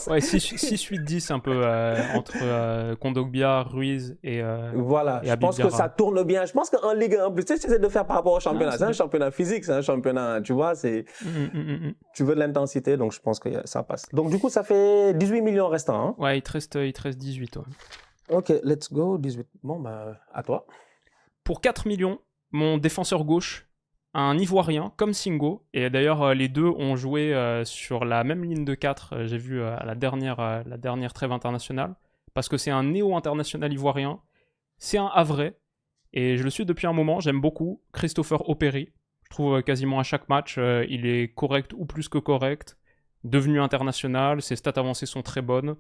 Ouais, 6-8-10 un peu entre Kondogbia, Ruiz et voilà, et je Habib pense que Diarra. ça tourne bien. Je pense qu'en Ligue 1, en plus, tu sais, j'essaie de faire par rapport au championnat. Non, C'est un c'est championnat physique, c'est un championnat, tu vois, tu veux de l'intensité, donc je pense que ça passe. Donc du coup, ça fait 18 millions restants. Hein. Ouais, il te reste 18. Ouais. Ok, let's go, 18. Bon, bah, à toi. Pour 4 millions, mon défenseur gauche, un Ivoirien comme Singo, et d'ailleurs les deux ont joué sur la même ligne de 4, j'ai vu à la dernière trêve internationale, parce que c'est un néo-international ivoirien, c'est un Havrais, et je le suis depuis un moment, j'aime beaucoup Christopher Opéry. Je trouve quasiment à chaque match, il est correct ou plus que correct, devenu international, ses stats avancées sont très bonnes.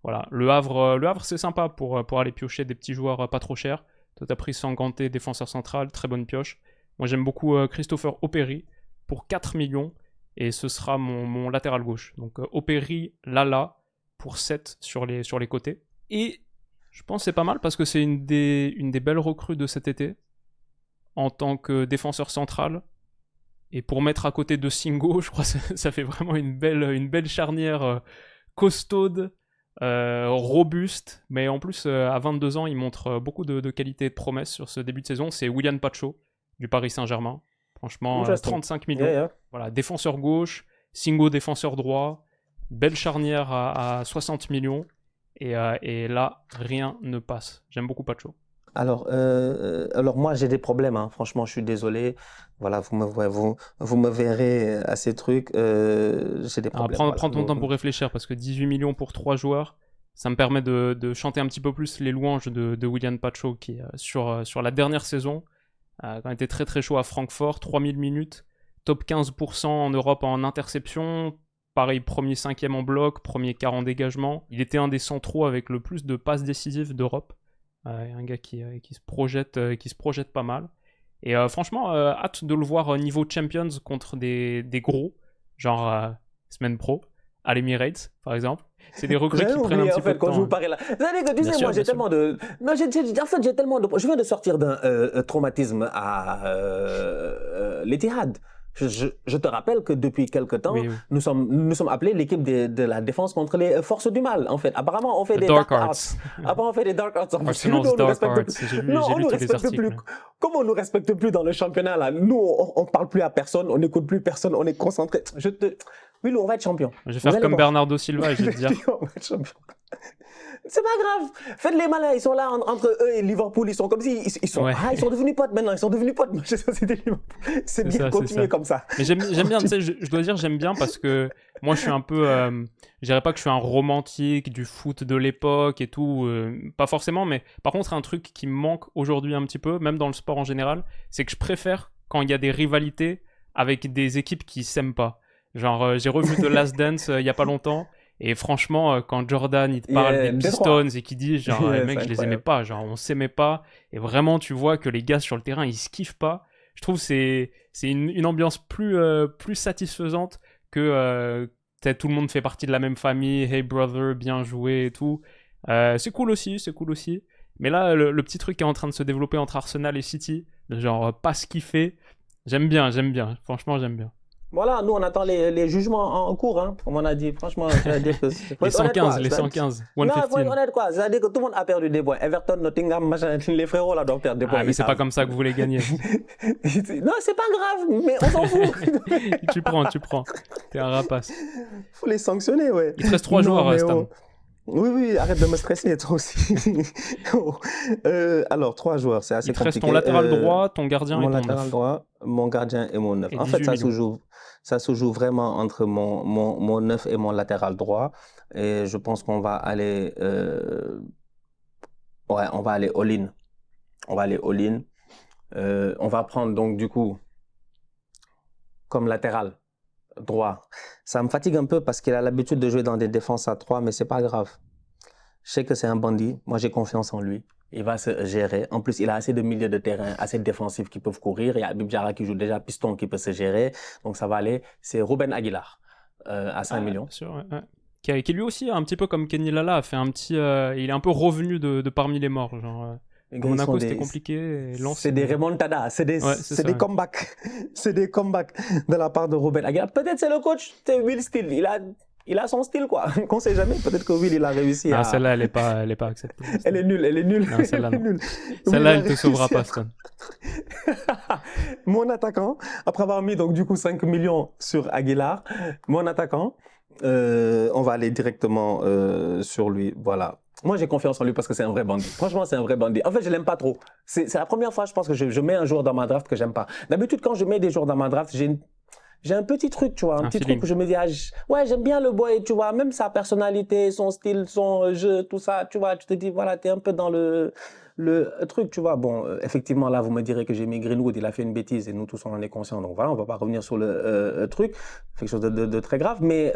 Voilà, le Havre c'est sympa pour aller piocher des petits joueurs pas trop chers. Toi t'as pris Sanganté, défenseur central, très bonne pioche. Moi j'aime beaucoup Christopher Opéry pour 4 millions, et ce sera mon latéral gauche. Donc Opéry, Lala pour 7 sur les côtés. Et je pense que c'est pas mal parce que c'est une des belles recrues de cet été en tant que défenseur central. Et pour mettre à côté de Singo, je crois que ça fait vraiment une belle charnière costaude, robuste. Mais en plus, à 22 ans, il montre beaucoup de qualité et de promesses sur ce début de saison. C'est Willian Pacho du Paris Saint-Germain. Franchement, 35 millions. Yeah. Voilà, défenseur gauche, Singo défenseur droit, belle charnière à 60 millions. Et là, rien ne passe. J'aime beaucoup Pacho. Alors moi, j'ai des problèmes. Hein. Franchement, je suis désolé. Voilà, vous me verrez à ces trucs. J'ai des problèmes. Prends ton temps pour réfléchir, parce que 18 millions pour 3 joueurs, ça me permet de chanter un petit peu plus les louanges de Willian Pacho, qui, sur la dernière saison, quand il était très très chaud à Francfort, 3000 minutes, top 15% en Europe en interception, pareil, premier 5e en bloc, premier quart en dégagement. Il était un des centraux avec le plus de passes décisives d'Europe. Un gars qui se projette pas mal. Et franchement, hâte de le voir niveau Champions contre des gros, genre Semaine Pro, à l'Emirates, par exemple. C'est des recrues qui prennent un petit peu de temps. Quand je vous parlais là. C'est-à-dire que tu sais, moi, j'ai tellement de. Non, j'ai tellement de. Je viens de sortir d'un traumatisme à l'Etihad. Je te rappelle que depuis quelque temps, oui. nous sommes appelés l'équipe de la défense contre les forces du mal. En fait, apparemment, on fait des dark arts. Apparemment, on fait des dark arts. Arsenal's dark arts. Non, on nous respecte plus. Comment on nous respecte plus dans le championnat là? Nous, on parle plus à personne, on n'écoute plus personne, on est concentré. Oui, on va être champion. Je vais faire comme Bernardo Silva, je vais te dire. On va être champion. C'est pas grave. Faites les malins. Ils sont là entre eux et Liverpool. Ils sont comme si ils sont devenus potes maintenant. Ils sont devenus potes. C'est bien, continuer comme ça. Mais j'aime bien. Tu sais, je dois dire j'aime bien parce que moi je suis un peu. Je dirais pas que je suis un romantique du foot de l'époque et tout. Pas forcément, mais par contre un truc qui me manque aujourd'hui un petit peu, même dans le sport en général, c'est que je préfère quand il y a des rivalités avec des équipes qui s'aiment pas. Genre j'ai revu The Last Dance il y a pas longtemps. Et franchement, quand Jordan il te parle des Pistons et qu'il dit genre mec je les aimais pas, genre on s'aimait pas, et vraiment tu vois que les gars sur le terrain ils se kiffent pas. Je trouve c'est une ambiance plus satisfaisante que tout le monde fait partie de la même famille, hey brother, bien joué et tout. C'est cool aussi. Mais là le petit truc qui est en train de se développer entre Arsenal et City, genre pas se kiffer, j'aime bien. Franchement j'aime bien. Voilà, nous on attend les jugements en cours, hein, comme on a dit. Franchement, c'est-à-dire que les 115. Non, il faut être honnête quoi. C'est-à-dire que tout le monde a perdu des points. Everton, Nottingham, machin, les frérots là doivent perdre des points. Ah, mais c'est pas comme ça que vous voulez gagner. Non, c'est pas grave, mais on s'en fout. tu prends. T'es un rapace. Faut les sanctionner, ouais. Il te reste 3 joueurs, Stam. Oui, arrête de me stresser, toi aussi. Alors, 3 joueurs, c'est assez compliqué. Il te reste ton latéral droit, ton gardien et ton neuf. Mon latéral droit, mon gardien et mon neuf. En fait, ça se joue vraiment entre mon neuf et mon latéral droit. Et je pense qu'on va aller... on va aller all-in. On va prendre donc, du coup, comme latéral droit. Ça me fatigue un peu parce qu'il a l'habitude de jouer dans des défenses à 3, mais c'est pas grave. Je sais que c'est un bandit. Moi, j'ai confiance en lui. Il va se gérer. En plus, il a assez de milieux de terrain, assez défensifs qui peuvent courir. Il y a Habib Diarra qui joue déjà piston qui peut se gérer. Donc, ça va aller. C'est Ruben Aguilar à 5 millions. Bien sûr, ouais. Qui lui aussi, un petit peu comme Kenny Lala, a fait un petit... il est un peu revenu de parmi les morts. Genre, Monaco, c'était compliqué. C'est des remontadas, c'est des comebacks. C'est des comebacks de la part de Ruben Aguilar. Peut-être c'est le coach, c'est Will Steele. Il a son style, quoi. On ne sait jamais. Peut-être que Will, il a réussi à... celle-là, elle est pas acceptable. Elle est nulle. Non, celle-là, non. Celle-là, elle te sauvera pas, Stan. Mon attaquant, après avoir mis donc du coup 5 millions sur Aguilar, mon attaquant, on va aller directement sur lui. Voilà. Moi, j'ai confiance en lui parce que c'est un vrai bandit. Franchement, c'est un vrai bandit. En fait, je l'aime pas trop. C'est la première fois, je pense, que je mets un joueur dans ma draft que j'aime pas. D'habitude, quand je mets des joueurs dans ma draft, j'ai un petit truc, tu vois, un petit truc où je me dis, ouais, j'aime bien le boy, tu vois, même sa personnalité, son style, son jeu, tout ça, tu vois, tu te dis, voilà, t'es un peu dans le truc, tu vois. Bon, effectivement, là, vous me direz que j'ai mis Greenwood, il a fait une bêtise et nous tous, on en est conscients. Donc voilà, on va pas revenir sur le truc, quelque chose de très grave. Mais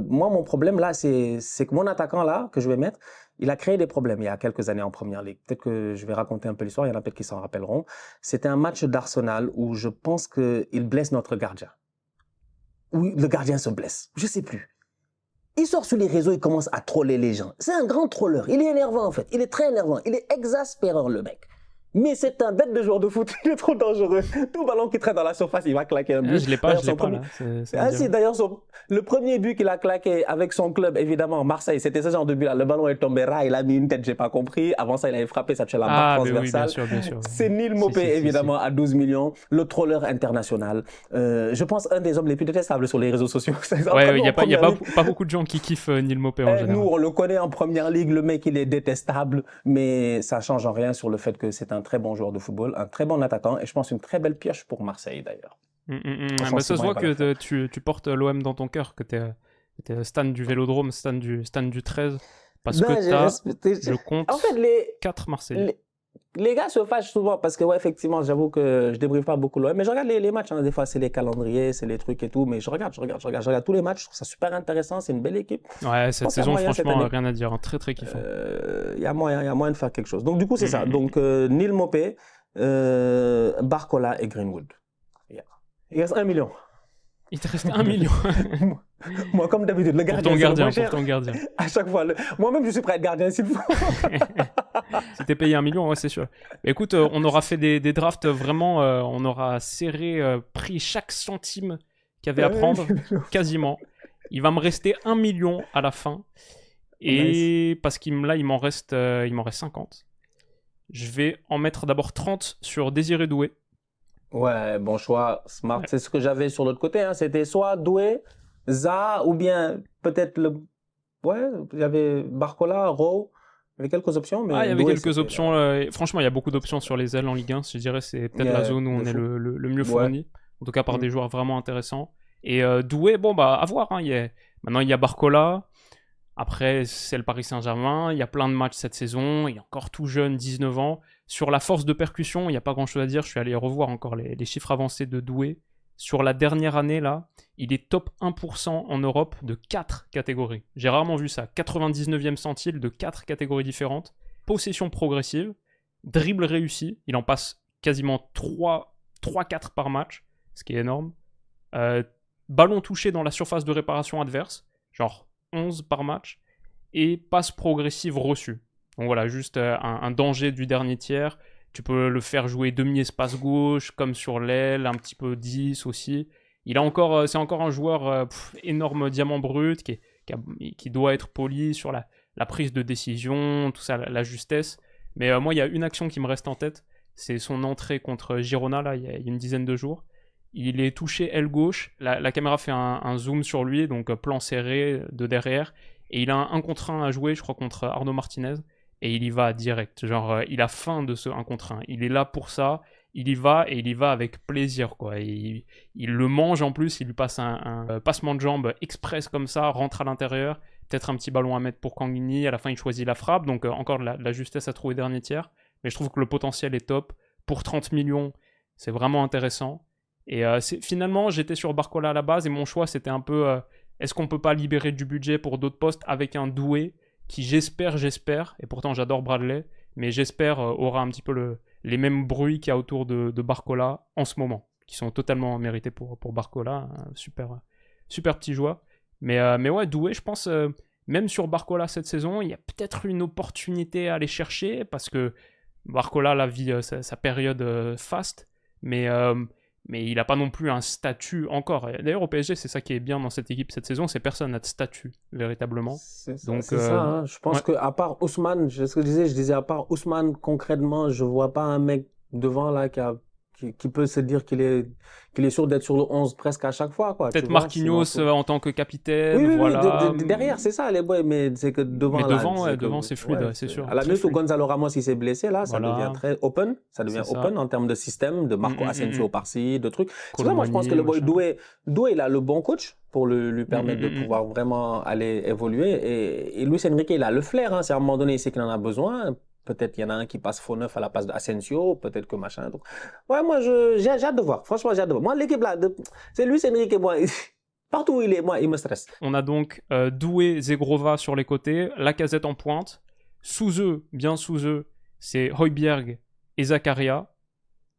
moi, mon problème là, c'est que mon attaquant là, que je vais mettre, il a créé des problèmes il y a quelques années en Première Ligue. Peut-être que je vais raconter un peu l'histoire, il y en a peut-être qui s'en rappelleront. C'était un match d'Arsenal où je pense qu'il blesse notre gardien. Oui, le gardien se blesse. Je sais plus. Il sort sur les réseaux, il commence à troller les gens. C'est un grand troller. Il est énervant, en fait. Il est très énervant. Il est exaspérant, le mec. Mais c'est un bête de joueur de foot. Il est trop dangereux. Tout ballon qui traîne dans la surface, il va claquer un but. Je l'ai pas, là. Si, d'ailleurs, le premier but qu'il a claqué avec son club, évidemment, Marseille, c'était ce genre de but-là. Le ballon est tombé ras, il a mis une tête, j'ai pas compris. Avant ça, il avait frappé, ça touchait la barre transversale. Oui, bien sûr. C'est Neil Maupay, évidemment, à 12 millions. Le troller international. Je pense un des hommes les plus détestables sur les réseaux sociaux. Ouais, il n'y a pas beaucoup de gens qui kiffent Neil Maupay en général. Nous, on le connaît en Première Ligue. Le mec, il est détestable. Mais ça change en rien sur le fait que c'est un très bon joueur de football, un très bon attaquant, et je pense une très belle pioche pour Marseille d'ailleurs. Ça se voit que tu portes l'OM dans ton cœur, que t'es Stan du Vélodrome, Stan du 13, parce que je compte en fait, 4 Marseillais. Les gars se fâchent souvent parce que, ouais, effectivement, j'avoue que je débriefe pas beaucoup l'OM, mais je regarde les matchs, hein. Des fois, c'est les calendriers, c'est les trucs et tout, mais je regarde tous les matchs, je trouve ça super intéressant, c'est une belle équipe. Ouais, cette saison, franchement, rien à dire, hein. Très, très kiffant. Il y a moyen de faire quelque chose. Donc, du coup, c'est ça. Donc, Neil Maupay, Barcola et Greenwood. Il reste 1 million. Il te reste 1 million. Moi, comme d'habitude, le gardien. Pour ton gardien. À chaque fois. Moi-même, je suis prêt à être gardien s'il faut. Si t'es payé 1 million, ouais, c'est sûr. Écoute, on aura fait des drafts vraiment. On aura pris chaque centime qu'il y avait à prendre, quasiment. Il va me rester 1 million à la fin. Et nice. Parce qu'il m'en reste 50. Je vais en mettre d'abord 30 sur Désiré Doué. Ouais, bon choix, smart. Ouais. C'est ce que j'avais sur l'autre côté. Hein. C'était soit Doué, Zaha, ou bien peut-être il y avait Barcola, Rowe. Il y avait quelques options. Mais il y avait quelques options. Franchement, il y a beaucoup d'options sur les ailes en Ligue 1. Je dirais c'est peut-être la zone où on est le mieux fourni. En tout cas, par des joueurs vraiment intéressants. Et Doué, à voir. Hein. Maintenant, il y a Barcola. Après, c'est le Paris Saint-Germain. Il y a plein de matchs cette saison. Il est encore tout jeune, 19 ans. Sur la force de percussion, il n'y a pas grand-chose à dire. Je suis allé revoir encore les chiffres avancés de Doué. Sur la dernière année, là, il est top 1% en Europe de 4 catégories. J'ai rarement vu ça. 99e centile de 4 catégories différentes. Possession progressive. Dribble réussi. Il en passe quasiment 3-4 par match, ce qui est énorme. Ballon touché dans la surface de réparation adverse. Genre 11 par match. Et passe progressive reçue. Donc voilà, juste un danger du dernier tiers. Tu peux le faire jouer demi-espace gauche, comme sur l'aile, un petit peu 10 aussi. C'est encore un joueur énorme diamant brut qui doit être poli sur la prise de décision, tout ça, la justesse. Mais moi, il y a une action qui me reste en tête. C'est son entrée contre Girona, là, il y a une dizaine de jours. Il est touché aile gauche. La caméra fait un zoom sur lui, donc plan serré de derrière. Et il a un 1 contre 1 à jouer, je crois, contre Arnaud Martinez. Et il y va direct, genre il a faim de ce 1 contre 1, il est là pour ça, il y va et il y va avec plaisir quoi. Il le mange en plus, il lui passe un passement de jambes express comme ça, rentre à l'intérieur, peut-être un petit ballon à mettre pour Kanghini, à la fin il choisit la frappe, donc encore la justesse à trouver dernier tiers, mais je trouve que le potentiel est top, pour 30 millions c'est vraiment intéressant, et finalement j'étais sur Barcola à la base et mon choix c'était un peu, est-ce qu'on peut pas libérer du budget pour d'autres postes avec un Doué qui j'espère, et pourtant j'adore Bradley, mais j'espère aura un petit peu les mêmes bruits qu'il y a autour de Barcola en ce moment, qui sont totalement mérités pour Barcola, un super petit joueur. Mais ouais, Doué, je pense, même sur Barcola cette saison, il y a peut-être une opportunité à aller chercher, parce que Barcola là vit sa période faste, mais il n'a pas non plus un statut encore. Et d'ailleurs, au PSG, c'est ça qui est bien dans cette équipe cette saison, c'est personne n'a de statut, véritablement. Donc, c'est ça, hein. Je pense qu'à part Ousmane, je disais, à part Ousmane, concrètement, je vois pas un mec devant là qui peut se dire qu'il est sûr d'être sur le 11 presque à chaque fois, quoi. Peut-être Marquinhos en tant que capitaine, oui, voilà. Derrière, c'est ça, les boys, mais c'est que devant, devant, c'est fluide, c'est sûr. À la minute où Gonzalo Ramos, il s'est blessé, là, ça devient très open, en termes de système, de Marco Asensio par-ci, de trucs. C'est ça, moi, je pense que le boy Doué, il a le bon coach pour lui permettre de pouvoir vraiment aller évoluer, et Luis Enrique, il a le flair, hein, c'est à un moment donné, il sait qu'il en a besoin. Peut-être il y en a un qui passe faux neuf à la place d'Asensio, peut-être que machin. Donc, ouais, moi, j'ai hâte de voir. Franchement, j'ai hâte de voir. Moi, l'équipe là, c'est Luis Enrique, moi, partout où il est, moi, il me stresse. On a donc Doué, Zegrova sur les côtés, Lacazette en pointe. Sous eux, bien sous eux, c'est Højbjerg et Zakaria.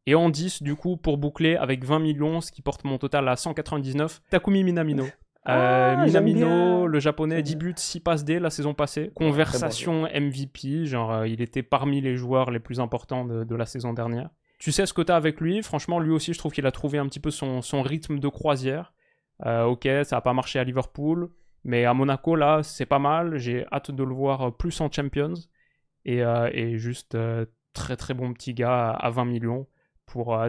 Et en 10, du coup, pour boucler avec 20 millions, ce qui porte mon total à 199, Takumi Minamino. Minamino, le japonais, 10 buts, 6 passes D la saison passée. Conversation MVP, genre il était parmi les joueurs les plus importants de la saison dernière. Tu sais ce que t'as avec lui, franchement lui aussi je trouve qu'il a trouvé un petit peu son rythme de croisière. Ok, ça n'a pas marché à Liverpool, mais à Monaco là c'est pas mal, j'ai hâte de le voir plus en Champions. Et juste très très bon petit gars à 20 millions.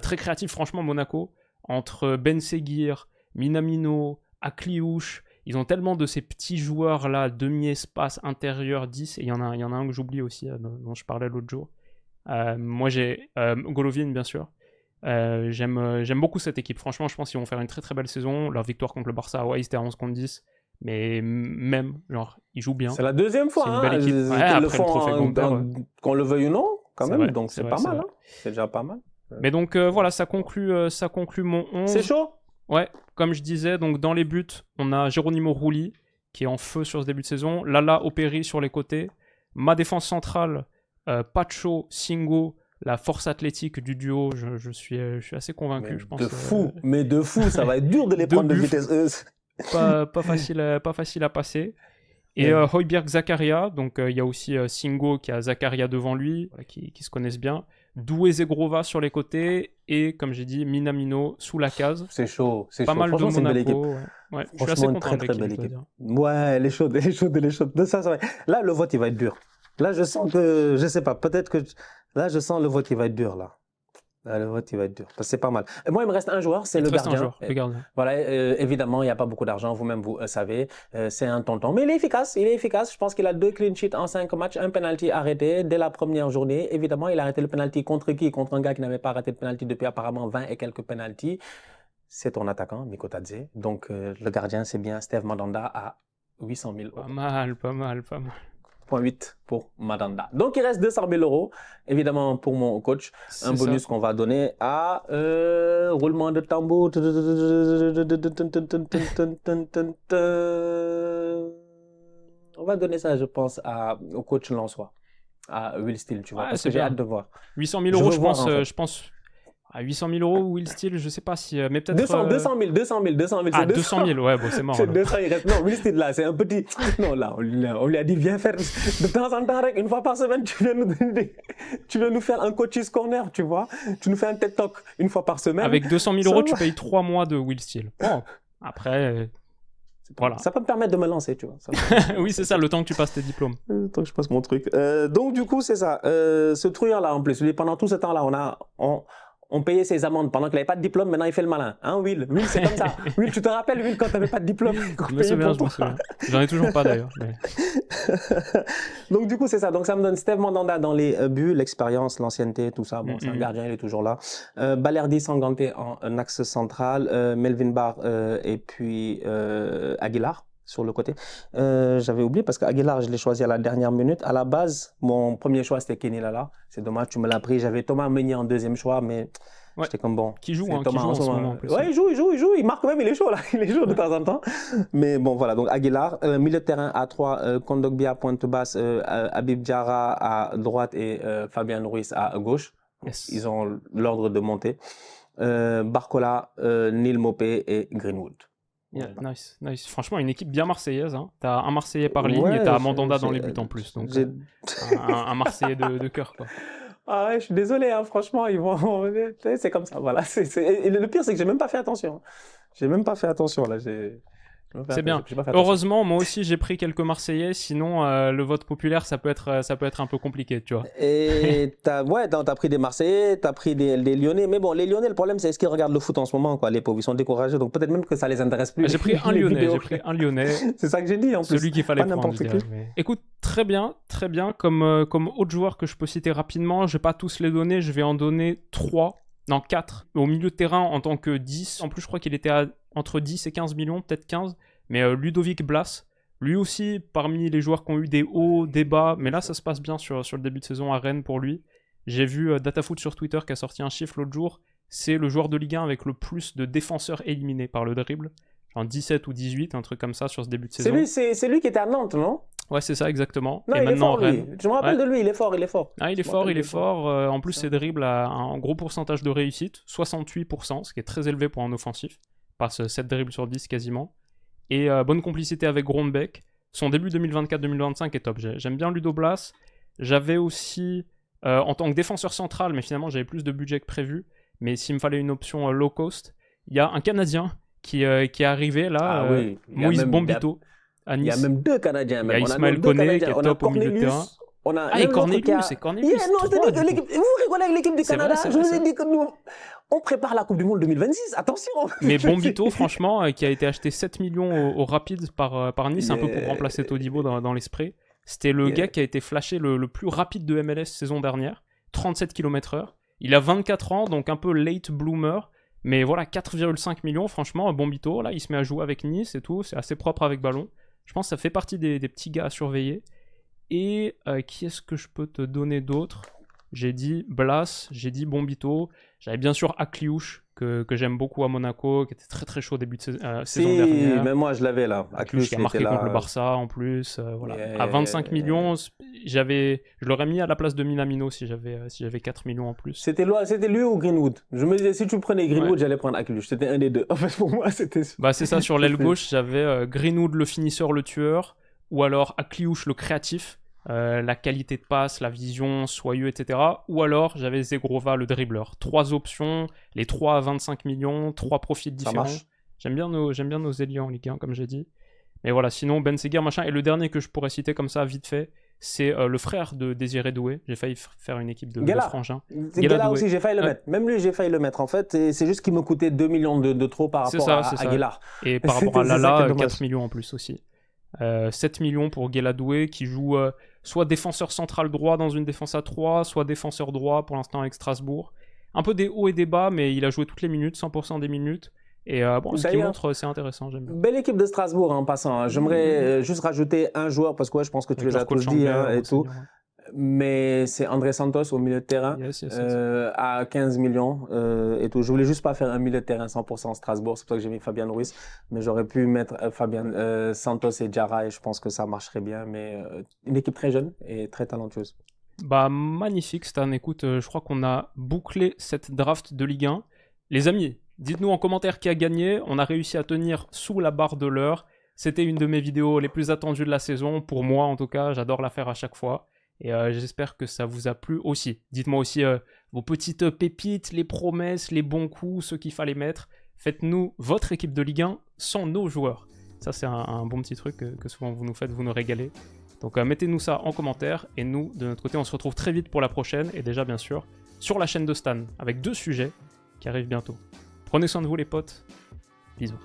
Très créatif franchement Monaco, entre Ben Seguir, Minamino, Akliouche, ils ont tellement de ces petits joueurs là, demi-espace, intérieur, 10, et il y en a un que j'oublie aussi, dont je parlais l'autre jour. Moi j'ai Golovin bien sûr. J'aime beaucoup cette équipe, franchement je pense qu'ils vont faire une très très belle saison. Leur victoire contre le Barça, ouais, ils étaient à 11 contre 10, mais même, genre, ils jouent bien. C'est la deuxième fois, c'est une belle équipe. Après le trophée qu'on le veuille ou non, quand même, vrai, donc c'est pas mal, hein. C'est déjà pas mal. Mais donc voilà, ça conclut mon 11. C'est chaud. Ouais, comme je disais, donc dans les buts, on a Geronimo Rulli, qui est en feu sur ce début de saison, Lala Operi sur les côtés, ma défense centrale, Pacho, Singo, la force athlétique du duo, je suis assez convaincu, je pense. De fou, ça va être dur de les prendre de vitesse. Pas facile à passer. Et Højbjerg Zakaria, donc il y a aussi Singo qui a Zakaria devant lui, qui se connaissent bien. Doué Zegrova sur les côtés et comme j'ai dit Minamino sous la case. C'est chaud, pas mal de Monaco. C'est une belle équipe. Ouais, je suis assez content très très belle équipe. Ouais, elle est chaude. Ça, c'est vrai. Là, le vote il va être dur. Là, je sens que, je sais pas, peut-être que là, je sens le vote il va être dur là. Le vote, il va être dur. Parce que c'est pas mal. Moi, il me reste un joueur, c'est le gardien. Le gardien. Voilà, évidemment, il n'y a pas beaucoup d'argent, vous-même, vous savez. C'est un tonton. Mais il est efficace. Je pense qu'il a 2 clean sheets en 5 matchs, un penalty arrêté dès la première journée. Évidemment, il a arrêté le penalty contre qui? Contre un gars qui n'avait pas arrêté le penalty depuis apparemment 20 et quelques penalties. C'est ton attaquant, Miko Tadze. Donc, le gardien, c'est bien Steve Mandanda à 800 000 euros. Pas mal. 0,8 pour Mandanda. Donc, il reste 200 000 euros, évidemment, pour mon coach. Un bonus qu'on va donner à roulement de tambour. On va donner ça, je pense, au coach Lançois, à Will Steele, tu vois, parce que j'ai hâte de voir. 800 000 euros, je pense. À 800 000 euros, Will Steele, je sais pas si. Mais peut-être. 200 000. Ah, 200 000, ouais, bon, c'est mort. C'est 200, il reste. Non, Will Steele, là, c'est un petit. Non, là, on lui a dit, viens faire. De temps en temps, une fois par semaine, tu viens nous faire un coach's corner, tu vois. Tu nous fais un TED Talk une fois par semaine. Avec 200 000 euros, tu payes 3 mois de Will Steele. Bon, après. Voilà. Ça peut me permettre de me lancer, tu vois. Oui, c'est ça, le temps que tu passes tes diplômes. Le temps que je passe mon truc. Donc, du coup, c'est ça. Ce trouillard-là, en plus, pendant tout ce temps-là, on payait ses amendes pendant qu'il n'avait pas de diplôme. Maintenant, il fait le malin. Hein, Will, c'est comme ça. Will, tu te rappelles, Will, quand tu n'avais pas de diplôme? Je me souviens. J'en ai toujours pas, d'ailleurs. Mais... Donc, du coup, c'est ça. Donc, ça me donne Steve Mandanda dans les buts, l'expérience, l'ancienneté, tout ça. Bon, c'est un gardien, il est toujours là. Balerdi Sanganté en axe central. Melvin Barr et puis Aguilar sur le côté. J'avais oublié parce qu'Aguilar, je l'ai choisi à la dernière minute. À la base, mon premier choix, c'était Kenny Lala. C'est dommage, tu me l'as pris. J'avais Thomas Meunier en deuxième choix, mais j'étais comme bon. Qui joue en ce moment en plus. Ouais, il joue. Il marque même, il est chaud là. Il est chaud de temps en temps. Mais bon, voilà. Donc Aguilar, milieu de terrain à 3, Kondogbia pointe basse, Habib Diarra à droite et Fabien Ruiz à gauche. Yes. Ils ont l'ordre de monter. Barcola, Neil Mopé et Greenwood. Yeah, nice. Franchement, une équipe bien marseillaise. Hein. T'as un Marseillais par ligne et t'as Mandanda dans les buts en plus. Donc, un Marseillais de cœur, quoi. Ah ouais, je suis désolé, hein, franchement, ils vont. C'est comme ça, voilà. Et le pire, c'est que j'ai même pas fait attention. J'ai même pas fait attention, là. C'est bien. J'ai pas fait attention. Heureusement, moi aussi, j'ai pris quelques Marseillais. Sinon, le vote populaire, ça peut être un peu compliqué, tu vois. Et t'as pris des Marseillais, t'as pris des Lyonnais. Mais bon, les Lyonnais, le problème, c'est est-ce qu'ils regardent le foot en ce moment, quoi, les pauvres. Ils sont découragés. Donc peut-être même que ça les intéresse plus. J'ai pris un Lyonnais. C'est ça que j'ai dit, en plus. Celui qu'il fallait pas prendre, n'importe qui. mais... Écoute, très bien. Comme autre joueur que je peux citer rapidement, je vais pas tous les donner, je vais en donner 4. Au milieu de terrain, en tant que 10. En plus, je crois qu'il était entre 10 et 15 millions, peut-être 15. Mais Ludovic Blas, lui aussi, parmi les joueurs qui ont eu des hauts, des bas, mais là, ça se passe bien sur le début de saison à Rennes pour lui. J'ai vu DataFoot sur Twitter qui a sorti un chiffre l'autre jour. C'est le joueur de Ligue 1 avec le plus de défenseurs éliminés par le dribble. Genre 17 ou 18, un truc comme ça sur ce début de saison. C'est lui qui était à Nantes, non? Ouais, c'est ça, exactement. Non, et il maintenant, est fort, lui. Je me rappelle de lui, il est fort. Ah, il est fort. En plus, ses dribbles a un gros pourcentage de réussite, 68%, ce qui est très élevé pour un offensif. Passe 7 dribbles sur 10 quasiment. Et bonne complicité avec Grondbeck. Son début 2024-2025 est top. J'aime bien Ludo Blas. J'avais aussi, en tant que défenseur central, mais finalement j'avais plus de budget que prévu, mais s'il me fallait une option low cost, il y a un Canadien qui est arrivé là, oui. Moïse Bombito. À Nice. Il y a même 2 Canadiens. Il y a Ismaël Koné qui est top au milieu de terrain. Et Cornelius, c'est Cornelius. Vous rigolez avec l'équipe du Canada. Je vous ai dit que nous, on prépare la Coupe du Monde 2026. Attention. Mais Bombito, franchement, qui a été acheté 7 millions au Rapide par Nice, un peu pour remplacer Todibo dans l'esprit. C'était le gars qui a été flashé le plus rapide de MLS saison dernière. 37 km/h. Il a 24 ans, donc un peu late bloomer. Mais voilà, 4,5 millions, franchement, Bombito, là, il se met à jouer avec Nice et tout. C'est assez propre avec ballon. Je pense que ça fait partie des petits gars à surveiller. Et qui est-ce que je peux te donner d'autre? J'ai dit Blas, j'ai dit Bombito. J'avais bien sûr Akliouche, que j'aime beaucoup à Monaco, qui était très très chaud au début de saison dernière. Mais moi je l'avais là. Akliouche qui a marqué contre le Barça en plus. Voilà. À 25 millions, je l'aurais mis à la place de Minamino si j'avais 4 millions en plus. C'était lui ou Greenwood? Je me disais, si tu prenais Greenwood, j'allais prendre Akliouche. C'était un des deux. En fait, pour moi, c'était... Bah, c'est ça, sur l'aile gauche, j'avais Greenwood le finisseur, le tueur, ou alors Akliouche le créatif. La qualité de passe, la vision, soyeux, etc. Ou alors j'avais Zegrova le dribbleur. 3 options, les 3 à 25 millions, 3 profils différents. J'aime bien nos ailiers en Ligue 1, comme j'ai dit. Mais voilà, sinon Ben Seghir, machin. Et le dernier que je pourrais citer comme ça, vite fait, c'est le frère de Désiré Doué. J'ai failli faire une équipe de frangins. Guélard aussi, j'ai failli le mettre. Même lui, j'ai failli le mettre. En fait, c'est juste qu'il me coûtait 2 millions de trop par rapport à Guélard. Et par rapport à Lala, 4 millions en plus aussi. 7 millions pour Guéladoué qui joue soit défenseur central droit dans une défense à 3, soit défenseur droit pour l'instant avec Strasbourg. Un peu des hauts et des bas, mais il a joué toutes les minutes, 100% des minutes. Et ce qu'il montre, c'est intéressant, j'aime bien. Belle équipe de Strasbourg en passant. J'aimerais juste rajouter un joueur, parce que je pense que tu les as tous dit et tout. Mais c'est André Santos au milieu de terrain à 15 millions et tout. Je voulais juste pas faire un milieu de terrain 100% Strasbourg, c'est pour ça que j'ai mis Fabien Ruiz, mais j'aurais pu mettre Santos et Diarra et je pense que ça marcherait bien. Mais une équipe très jeune et très talentueuse. Bah magnifique Stan, écoute, je crois qu'on a bouclé cette draft de Ligue 1. Les amis, dites-nous en commentaire qui a gagné. On a réussi à tenir sous la barre de l'heure. C'était une de mes vidéos les plus attendues de la saison, pour moi en tout cas, j'adore la faire à chaque fois. Et j'espère que ça vous a plu aussi. Dites-moi aussi vos petites pépites, les promesses, les bons coups, ceux qu'il fallait mettre. Faites-nous votre équipe de Ligue 1 sans nos joueurs. Ça, c'est un bon petit truc que souvent vous nous faites, vous nous régalez. Donc mettez-nous ça en commentaire. Et nous, de notre côté, on se retrouve très vite pour la prochaine. Et déjà, bien sûr, sur la chaîne de Stan, avec 2 sujets qui arrivent bientôt. Prenez soin de vous les potes. Bisous.